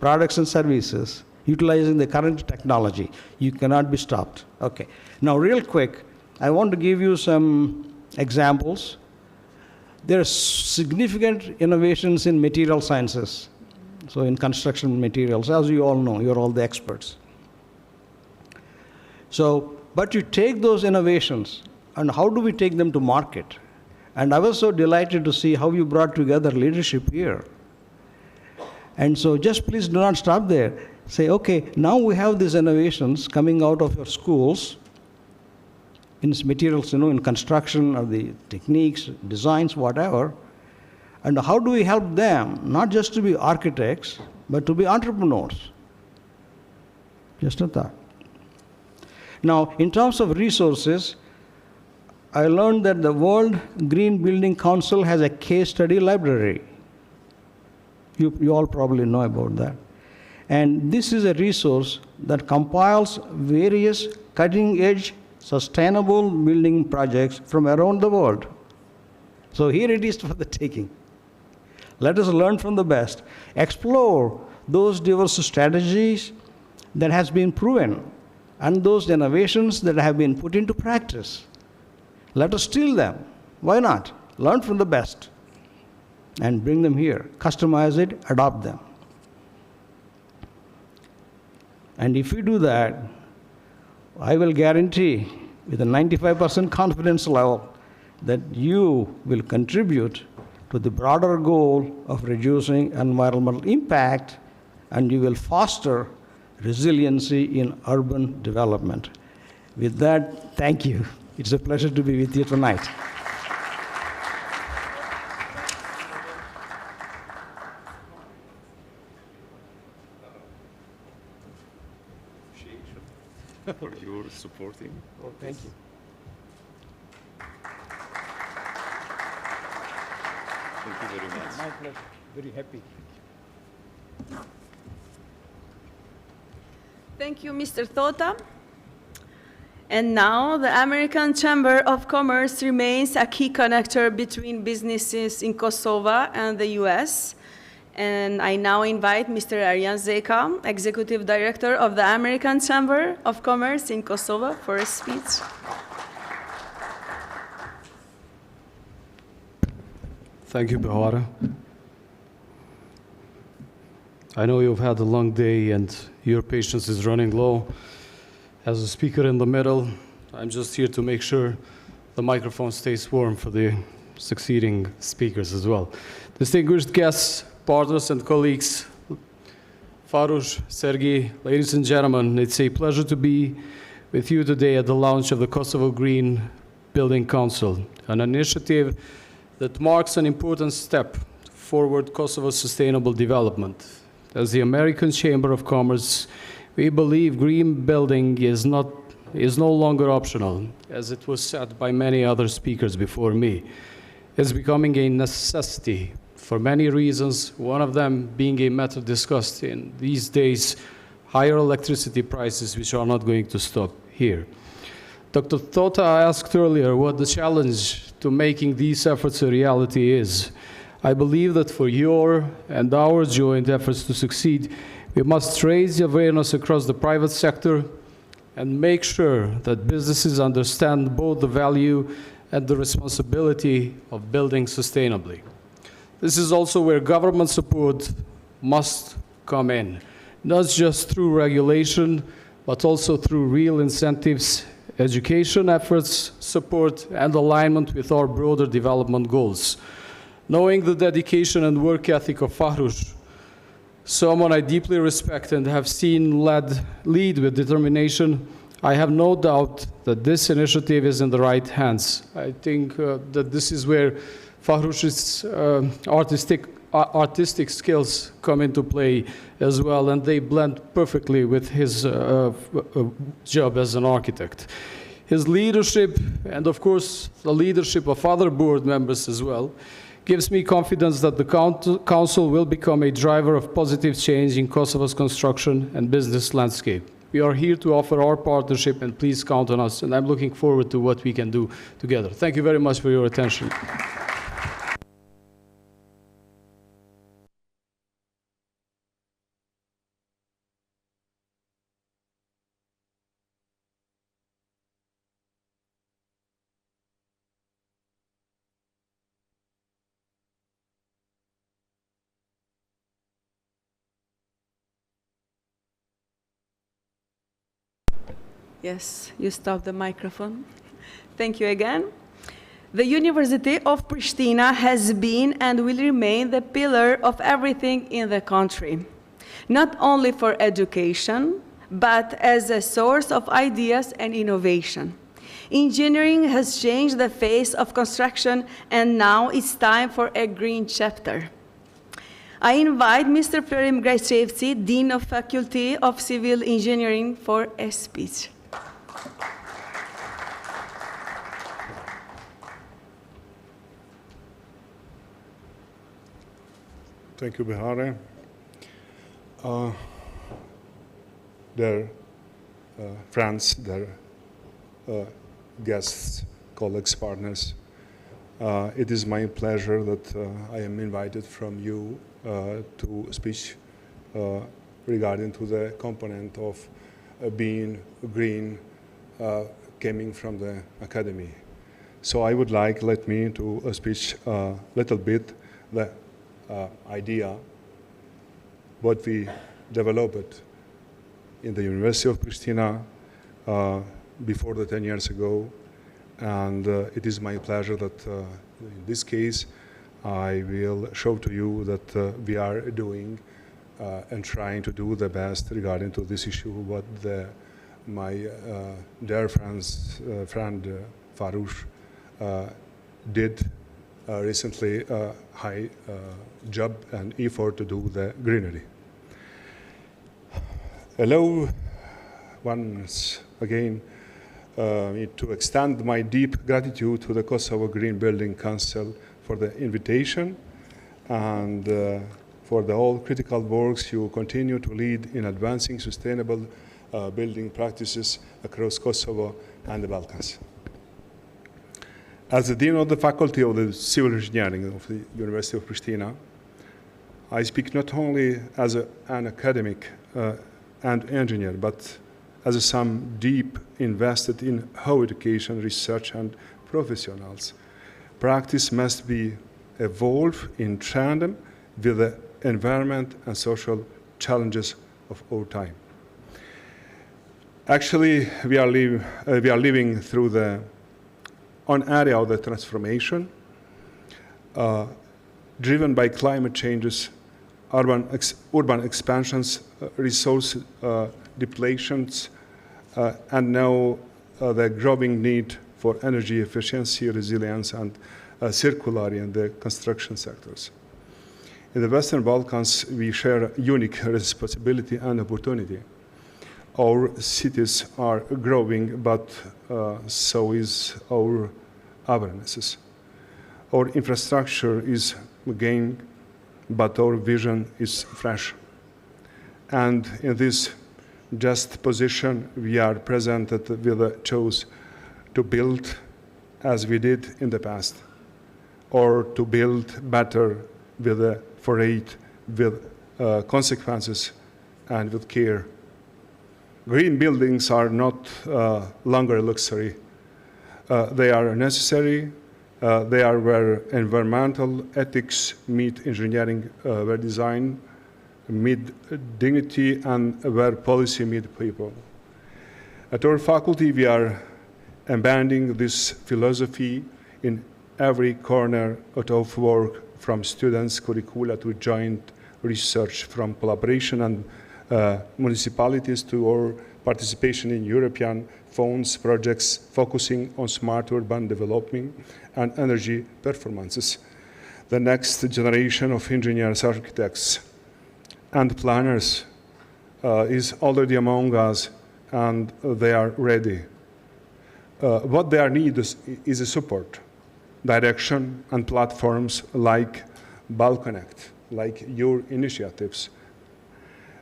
products and services, utilizing the current technology, you cannot be stopped. Okay. Now, real quick, I want to give you some examples. There are significant innovations in material sciences. So in construction materials, as you all know, you're all the experts. So, but you take those innovations, and how do we take them to market? And I was so delighted to see how you brought together leadership here. And so just please do not stop there. Say, okay, now we have these innovations coming out of your schools in materials, in construction or the techniques, designs, whatever. And how do we help them, not just to be architects, but to be entrepreneurs? Just a thought. Now, in terms of resources, I learned that the World Green Building Council has a case study library. You all probably know about that. And this is a resource that compiles various cutting-edge, sustainable building projects from around the world. So here it is for the taking. Let us learn from the best. Explore those diverse strategies that has been proven and those innovations that have been put into practice. Let us steal them. Why not? Learn from the best and bring them here. Customize it, adopt them. And if we do that, I will guarantee with a 95% confidence level that you will contribute to the broader goal of reducing environmental impact, and you will foster resiliency in urban development. With that, thank you. It's a pleasure to be with you tonight. For your supporting. Oh, thank you. Thank you very much. My pleasure. Very happy. Thank you, Mr. Thota. And now the American Chamber of Commerce remains a key connector between businesses in Kosovo and the US. And I now invite Mr. Arjan Zeka, Executive Director of the American Chamber of Commerce in Kosovo, for a speech. Thank you, Bahara. I know you've had a long day and your patience is running low. As a speaker in the middle, I'm just here to make sure the microphone stays warm for the succeeding speakers as well. Distinguished guests, partners and colleagues, Fahrush, Sergey, ladies and gentlemen, it's a pleasure to be with you today at the launch of the Kosovo Green Building Council, an initiative that marks an important step forward Kosovo's sustainable development. As the American Chamber of Commerce, we believe green building is no longer optional, as it was said by many other speakers before me. It's becoming a necessity for many reasons, one of them being a matter discussed in these days, higher electricity prices, which are not going to stop here. Dr. Thota asked earlier what the challenge to making these efforts a reality is. I believe that for your and our joint efforts to succeed, we must raise the awareness across the private sector and make sure that businesses understand both the value and the responsibility of building sustainably. This is also where government support must come in, not just through regulation, but also through real incentives, education efforts, support, and alignment with our broader development goals. Knowing the dedication and work ethic of Fahrush, someone I deeply respect and have seen lead with determination, I have no doubt that this initiative is in the right hands. I think that this is where Fahrush's artistic skills come into play as well, and they blend perfectly with his job as an architect. His leadership, and of course the leadership of other board members as well, gives me confidence that the Council will become a driver of positive change in Kosovo's construction and business landscape. We are here to offer our partnership, and please count on us, and I'm looking forward to what we can do together. Thank you very much for your attention. Yes, you stop the microphone. Thank you again. The University of Pristina has been and will remain the pillar of everything in the country, not only for education, but as a source of ideas and innovation. Engineering has changed the face of construction, and now it's time for a green chapter. I invite Mr. Ferim Grajcevci, Dean of Faculty of Civil Engineering, for a speech. Thank you, Bihare. Dear friends, dear guests, colleagues, partners, it is my pleasure that I am invited from you to speak regarding to the component of being green coming from the academy. So I would like, let me to speak a little bit the idea what we developed in the University of Pristina before the 10 years ago, and it is my pleasure that in this case I will show to you that we are doing and trying to do the best regarding to this issue what my dear friend Fahrush did recently high job and effort to do the greenery. Allow once again me to extend my deep gratitude to the Kosovo Green Building Council for the invitation and for the all critical works you continue to lead in advancing sustainable building practices across Kosovo and the Balkans. As the Dean of the Faculty of the Civil Engineering of the University of Pristina, I speak not only as an academic and engineer, but as some deep invested in how education, research, and professionals practice must be evolved in tandem with the environment and social challenges of our time. Actually, we are living through the an area of the transformation driven by climate changes, urban expansions, resource depletions, and now the growing need for energy efficiency, resilience, and circularity in the construction sectors. In the Western Balkans, we share unique responsibility and opportunity. Our cities are growing, but so is our awarenesses. Our infrastructure is gaining, but our vision is fresh. And in this just position, we are presented with a choice to build as we did in the past, or to build better with forate, with consequences, and with care. Green buildings are not longer a luxury. They are necessary. They are where environmental ethics meet engineering, where design meet dignity and where policy meet people. At our faculty, we are embedding this philosophy in every corner of work, from students' curricula to joint research, from collaboration and municipalities to our participation in European funds projects focusing on smart urban development and energy performances. The next generation of engineers, architects, and planners is already among us, and they are ready. What they need is a support, direction, and platforms like BalConnect, like your initiatives,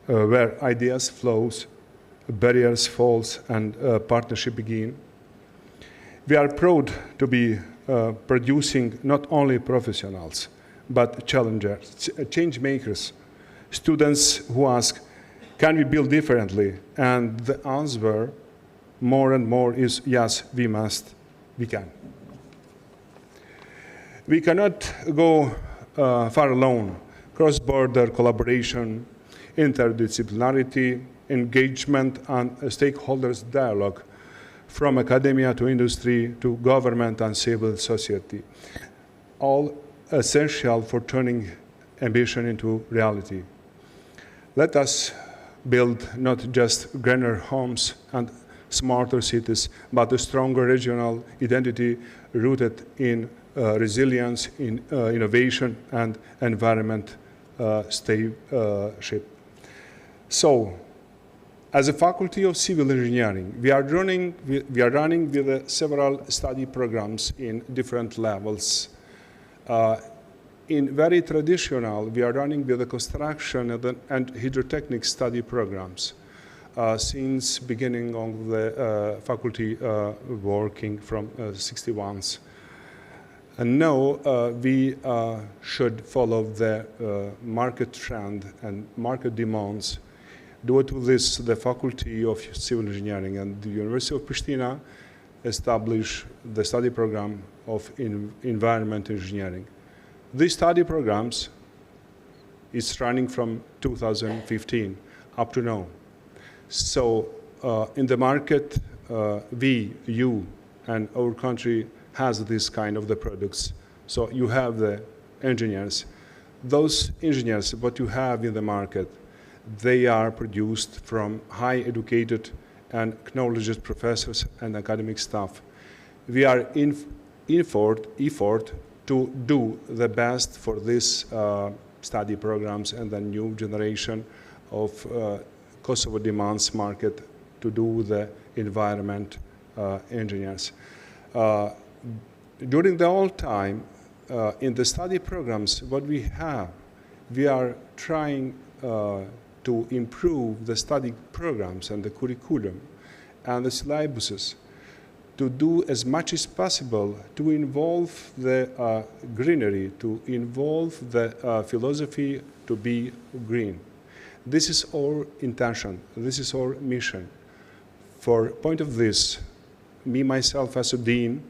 where ideas flows, barriers falls, and partnership begin. We are proud to be producing not only professionals, but challengers, change makers, students who ask, can we build differently? And the answer more and more is yes, we must, we can. We cannot go far alone. Cross-border collaboration, interdisciplinarity, engagement, and stakeholders dialogue, from academia to industry to government and civil society, all essential for turning ambition into reality. Let us build not just greener homes and smarter cities, but a stronger regional identity rooted in resilience, in innovation, and environment stewardship. So, as a faculty of civil engineering, we are running with several study programs in different levels. In very traditional, we are running with the construction and hydrotechnic study programs since beginning of the faculty working from 61. And now we should follow the market trend and market demands. Due to this, the Faculty of Civil Engineering and the University of Pristina established the study program of Environment Engineering. These study programs is running from 2015 up to now. So in the market, we, you, and our country has this kind of the products. So you have the engineers. Those engineers, what you have in the market, they are produced from high educated and acknowledged professors and academic staff. We are in effort to do the best for these study programs and the new generation of Kosovo demands market to do the environment engineers. During the whole time, in the study programs, what we have, we are trying to improve the study programs and the curriculum and the syllabuses to do as much as possible to involve the greenery, to involve the philosophy to be green. This is our intention, this is our mission. For point of this, me, myself as a dean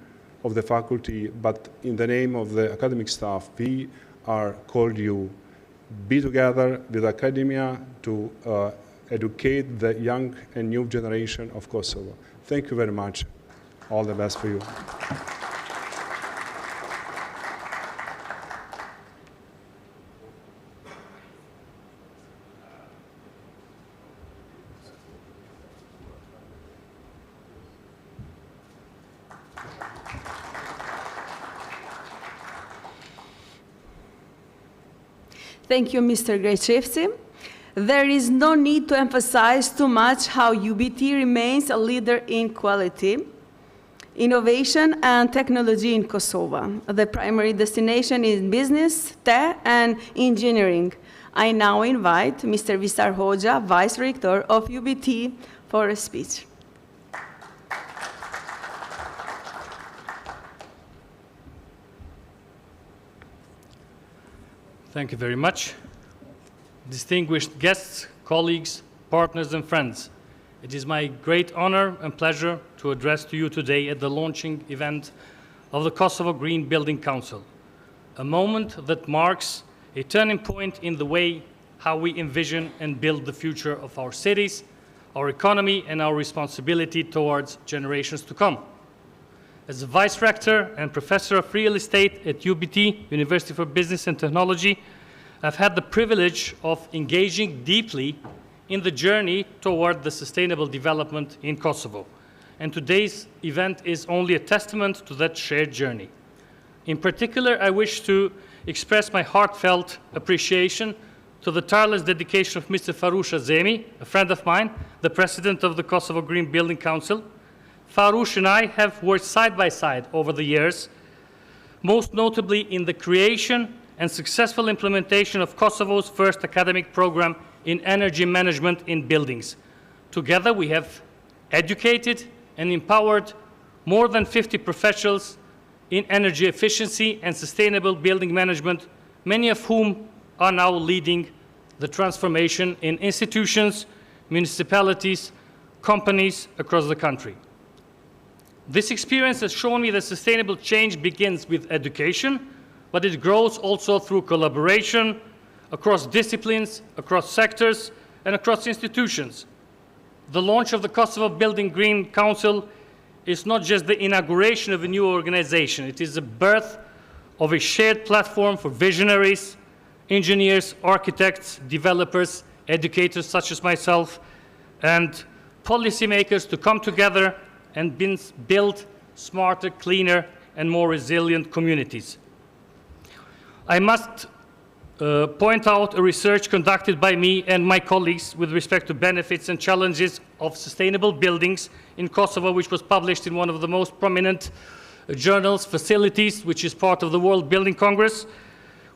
of the faculty, but in the name of the academic staff, we are called you be together with academia to educate the young and new generation of Kosovo. Thank you very much. All the best for you. Thank you, Mr. Grechevsky. There is no need to emphasize too much how UBT remains a leader in quality, innovation, and technology in Kosovo. The primary destination is business, tech, and engineering. I now invite Mr. Visar Hoxha, Vice Rector of UBT, for a speech. Thank you very much. Distinguished guests, colleagues, partners, and friends, it is my great honor and pleasure to address to you today at the launching event of the Kosovo Green Building Council, a moment that marks a turning point in the way how we envision and build the future of our cities, our economy, and our responsibility towards generations to come. As a Vice Rector and Professor of Real Estate at UBT, University for Business and Technology, I've had the privilege of engaging deeply in the journey toward the sustainable development in Kosovo. And today's event is only a testament to that shared journey. In particular, I wish to express my heartfelt appreciation to the tireless dedication of Mr. Fahrush Azemi, a friend of mine, the President of the Kosovo Green Building Council. Fahrush and I have worked side by side over the years, most notably in the creation and successful implementation of Kosovo's first academic program in energy management in buildings. Together, we have educated and empowered more than 50 professionals in energy efficiency and sustainable building management, many of whom are now leading the transformation in institutions, municipalities, companies across the country. This experience has shown me that sustainable change begins with education, but it grows also through collaboration across disciplines, across sectors, and across institutions. The launch of the Kosovo Building Green Council is not just the inauguration of a new organization, it is the birth of a shared platform for visionaries, engineers, architects, developers, educators such as myself, and policymakers to come together and build smarter, cleaner, and more resilient communities. I must point out a research conducted by me and my colleagues with respect to benefits and challenges of sustainable buildings in Kosovo, which was published in one of the most prominent journals, Facilities, which is part of the World Building Congress,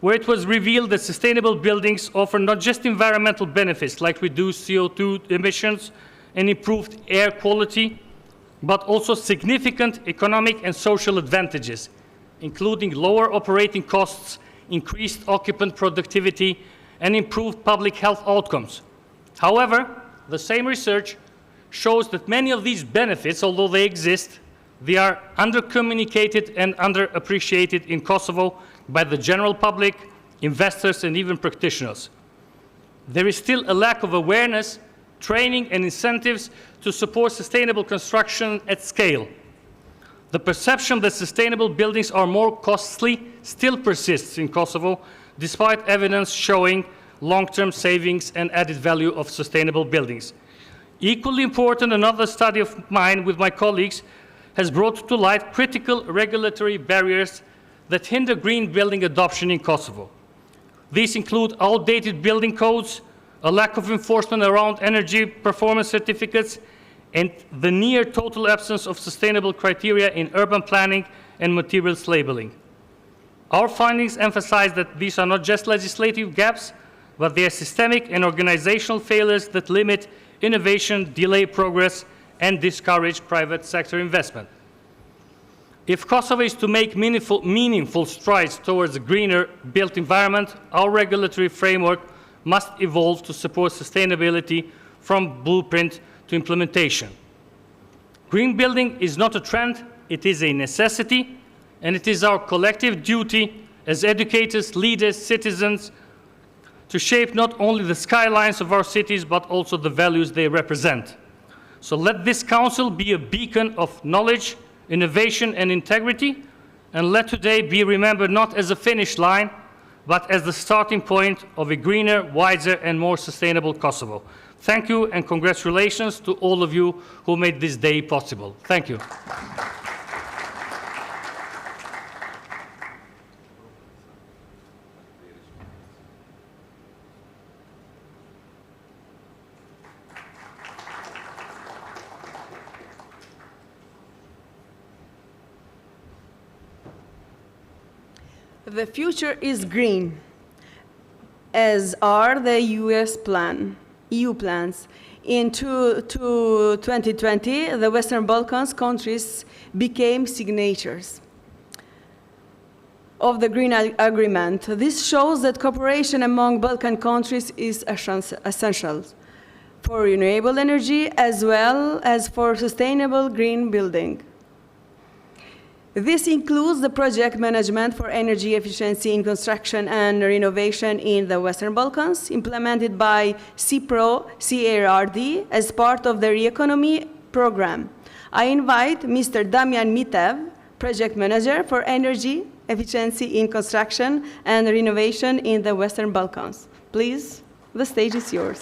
where it was revealed that sustainable buildings offer not just environmental benefits like reduced CO2 emissions and improved air quality, but also significant economic and social advantages, including lower operating costs, increased occupant productivity, and improved public health outcomes. However, the same research shows that many of these benefits, although they exist, they are under-communicated and underappreciated in Kosovo by the general public, investors, and even practitioners. There is still a lack of awareness, training, and incentives to support sustainable construction at scale. The perception that sustainable buildings are more costly still persists in Kosovo, despite evidence showing long-term savings and added value of sustainable buildings. Equally important, another study of mine with my colleagues has brought to light critical regulatory barriers that hinder green building adoption in Kosovo. These include outdated building codes, a lack of enforcement around energy performance certificates, and the near total absence of sustainable criteria in urban planning and materials labeling. Our findings emphasize that these are not just legislative gaps, but they are systemic and organizational failures that limit innovation, delay progress, and discourage private sector investment. If Kosovo is to make meaningful strides towards a greener built environment, our regulatory framework must evolve to support sustainability from blueprint to implementation. Green building is not a trend, it is a necessity, and it is our collective duty as educators, leaders, citizens, to shape not only the skylines of our cities, but also the values they represent. So let this council be a beacon of knowledge, innovation, and integrity, and let today be remembered not as a finish line, but as the starting point of a greener, wiser, and more sustainable Kosovo. Thank you, and congratulations to all of you who made this day possible. Thank you. The future is green, as are the EU plans. In 2020, the Western Balkans countries became signatories of the Green Agreement. This shows that cooperation among Balkan countries is essential for renewable energy as well as for sustainable green building. This includes the project management for energy efficiency in construction and renovation in the Western Balkans, implemented by CPRO-CARD as part of the Re-Economy program. I invite Mr. Damian Mitev, project manager for energy efficiency in construction and renovation in the Western Balkans. Please, the stage is yours.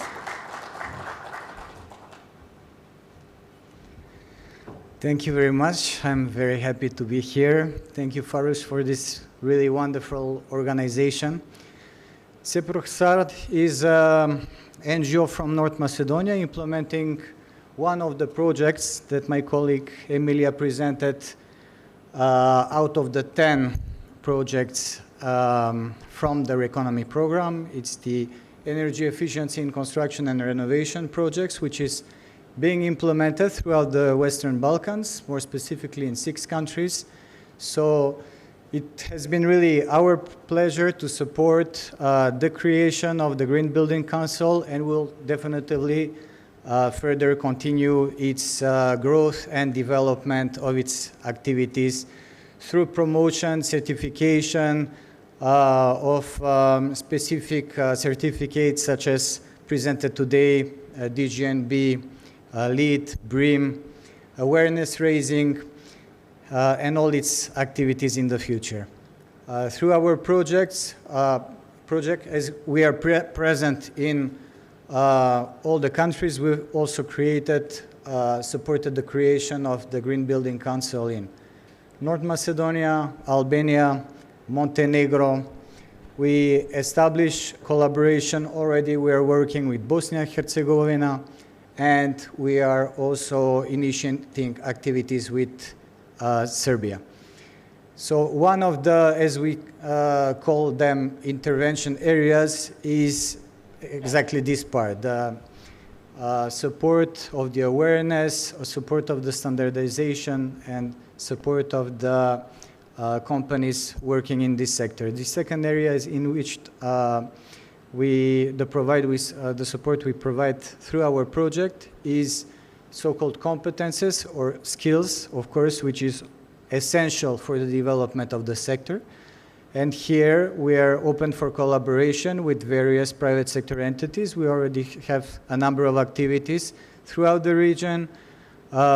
Thank you very much. I'm very happy to be here. Thank you, Fahrush, for this really wonderful organization. CPRO-CARD is an NGO from North Macedonia implementing one of the projects that my colleague Emilia presented out of the 10 projects from the Re-Economy program. It's the energy efficiency in construction and renovation projects, which is being implemented throughout the Western Balkans, more specifically in 6 countries. So it has been really our pleasure to support the creation of the Green Building Council, and will definitely further continue its growth and development of its activities through promotion, certification of specific certificates such as presented today, DGNB, LEED, BREEAM, awareness raising, and all its activities in the future. Through our projects, as we are present in all the countries, we've also supported the creation of the Green Building Council in North Macedonia, Albania, Montenegro. We established collaboration already. We are working with Bosnia and Herzegovina, and we are also initiating activities with Serbia. So one of the, as we call them, intervention areas is exactly this part, the support of the awareness, support of the standardization, and support of the companies working in this sector. The second area is in which the support we provide through our project is so-called competences or skills, of course, which is essential for the development of the sector. And here we are open for collaboration with various private sector entities. We already have a number of activities throughout the region.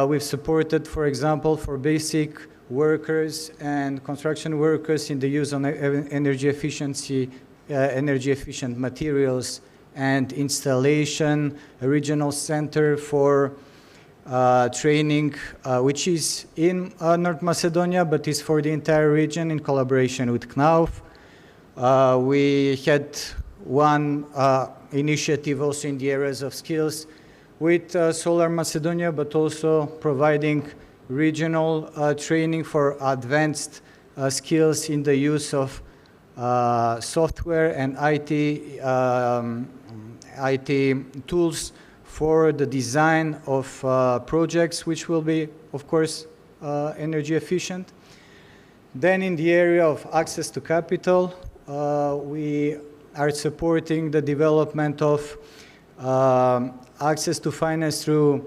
We've supported, for example, for basic workers and construction workers in the use of energy efficiency, energy efficient materials and installation, a regional center for training, which is in North Macedonia, but is for the entire region in collaboration with KNAUF. We had one initiative also in the areas of skills with Solar Macedonia, but also providing regional training for advanced skills in the use of software and IT tools for the design of projects which will be, of course, energy efficient. Then in the area of access to capital, we are supporting the development of access to finance through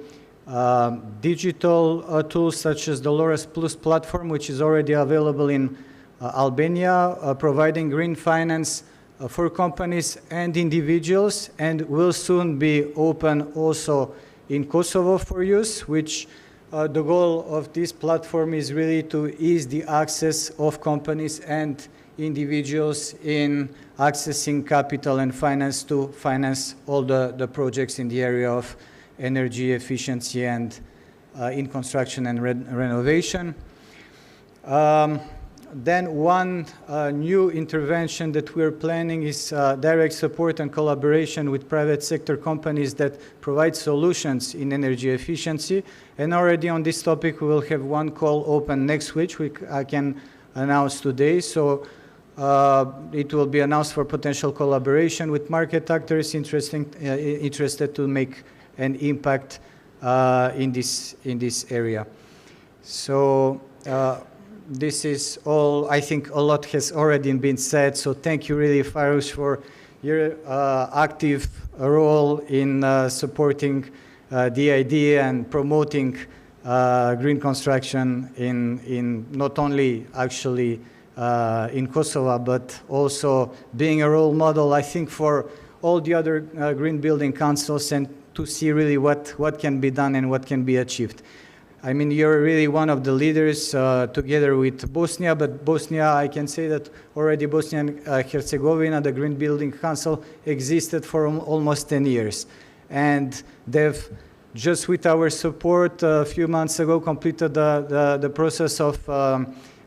digital tools such as the LORAS Plus platform, which is already available in Albania, providing green finance for companies and individuals, and will soon be open also in Kosovo for use, which the goal of this platform is really to ease the access of companies and individuals in accessing capital and finance to finance all the projects in the area of energy efficiency and in construction and renovation. Then one new intervention that we're planning is direct support and collaboration with private sector companies that provide solutions in energy efficiency. And already on this topic, we will have one call open next week, which I can announce today. So it will be announced for potential collaboration with market actors interested to make an impact in this area. So this is all. I think a lot has already been said, so thank you really, Fahrush, for your active role in supporting the idea and promoting green construction in not only actually in Kosovo, but also being a role model, I think, for all the other green building councils, and to see really what can be done and what can be achieved. I mean, you're really one of the leaders together with Bosnia, but Bosnia, I can say that already Bosnia and Herzegovina, the Green Building Council, existed for almost 10 years. And they've, just with our support, a few months ago, completed the process of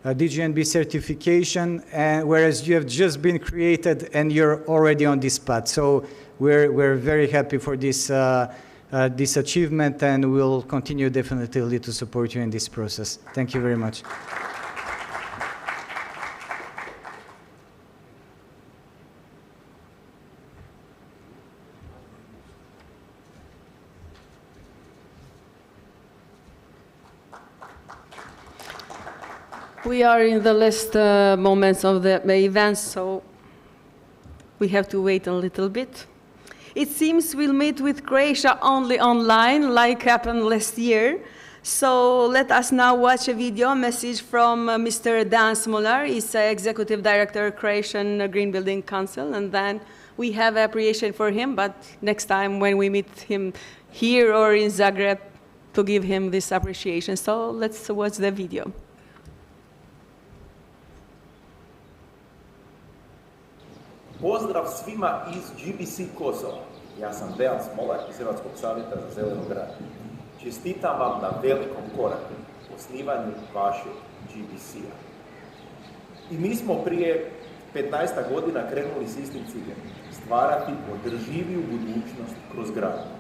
DGNB certification, and whereas you have just been created and you're already on this path. So we're very happy for this this achievement, and we'll continue definitely to support you in this process. Thank you very much. We are in the last moments of the event, so we have to wait a little bit. It seems we'll meet with Croatia only online, like happened last year. So let us now watch a video message from Mr. Dan Smolar. He's Executive Director, Croatian Green Building Council, and then we have appreciation for him, but next time when we meet him here or in Zagreb, to give him this appreciation. So let's watch the video. Pozdrav svima iz GBC Kosovo. Ja sam Dejan Smolar iz Hrvatskog savjeta za zelenu gradnju. Čestitam vam na velikom koraku u osnivanju vašeg GBC-a. I mi smo prije 15 godina krenuli s istim ciljem, stvarati održiviju budućnost kroz gradnju.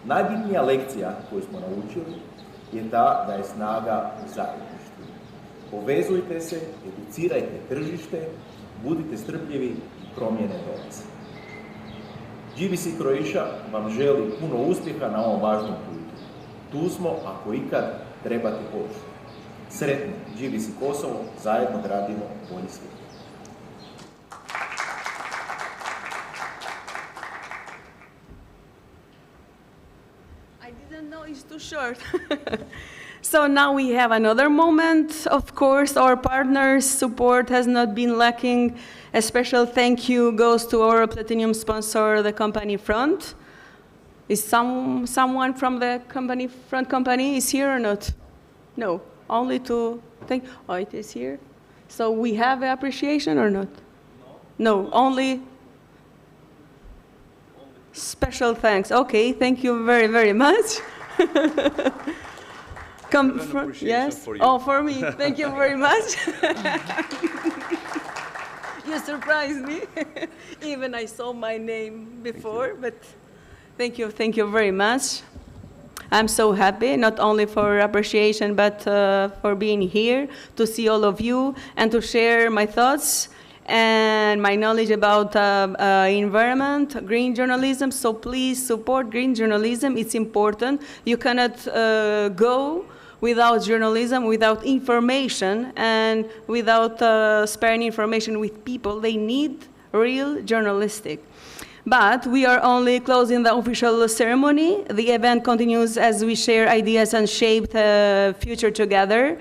Najbitnija lekcija koju smo naučili je ta da je snaga u zajedništvu. Povezujte se, educirajte tržište, budite strpljivi i promjene dolaze. GBC Croatia vam želi puno uspjeha na ovom važnom putu. Tu smo, ako ikad, trebate podršku. Sretno, GBC Kosovo, zajedno gradimo bolji svijet. I didn't know it's too short. So now we have another moment. Of course, our partners' support has not been lacking. A special thank you goes to our platinum sponsor, the company Front. Is someone from the Front company is here or not? No, only to thank. Oh, it is here. So we have appreciation or not? No, only special thanks. Okay, thank you very, very much. Come from, yes? For you. Oh, for me. Thank you very much. You surprised me. Even I saw my name before, but thank you very much. I'm so happy, not only for appreciation, but for being here, to see all of you, and to share my thoughts and my knowledge about environment, green journalism. So please support green journalism. It's important. You cannot go without journalism, without information, and without sparing information with people. They need real journalistic. But we are only closing the official ceremony. The event continues as we share ideas and shape the future together.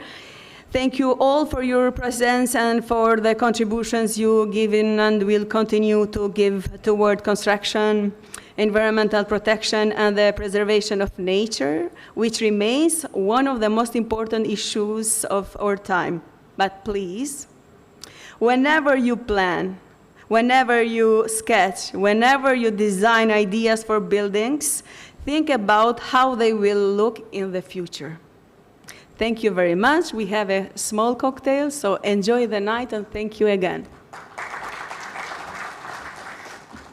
Thank you all for your presence and for the contributions you given and will continue to give toward construction, environmental protection, and the preservation of nature, which remains one of the most important issues of our time. But please, whenever you plan, whenever you sketch, whenever you design ideas for buildings, think about how they will look in the future. Thank you very much. We have a small cocktail, so enjoy the night, and thank you again.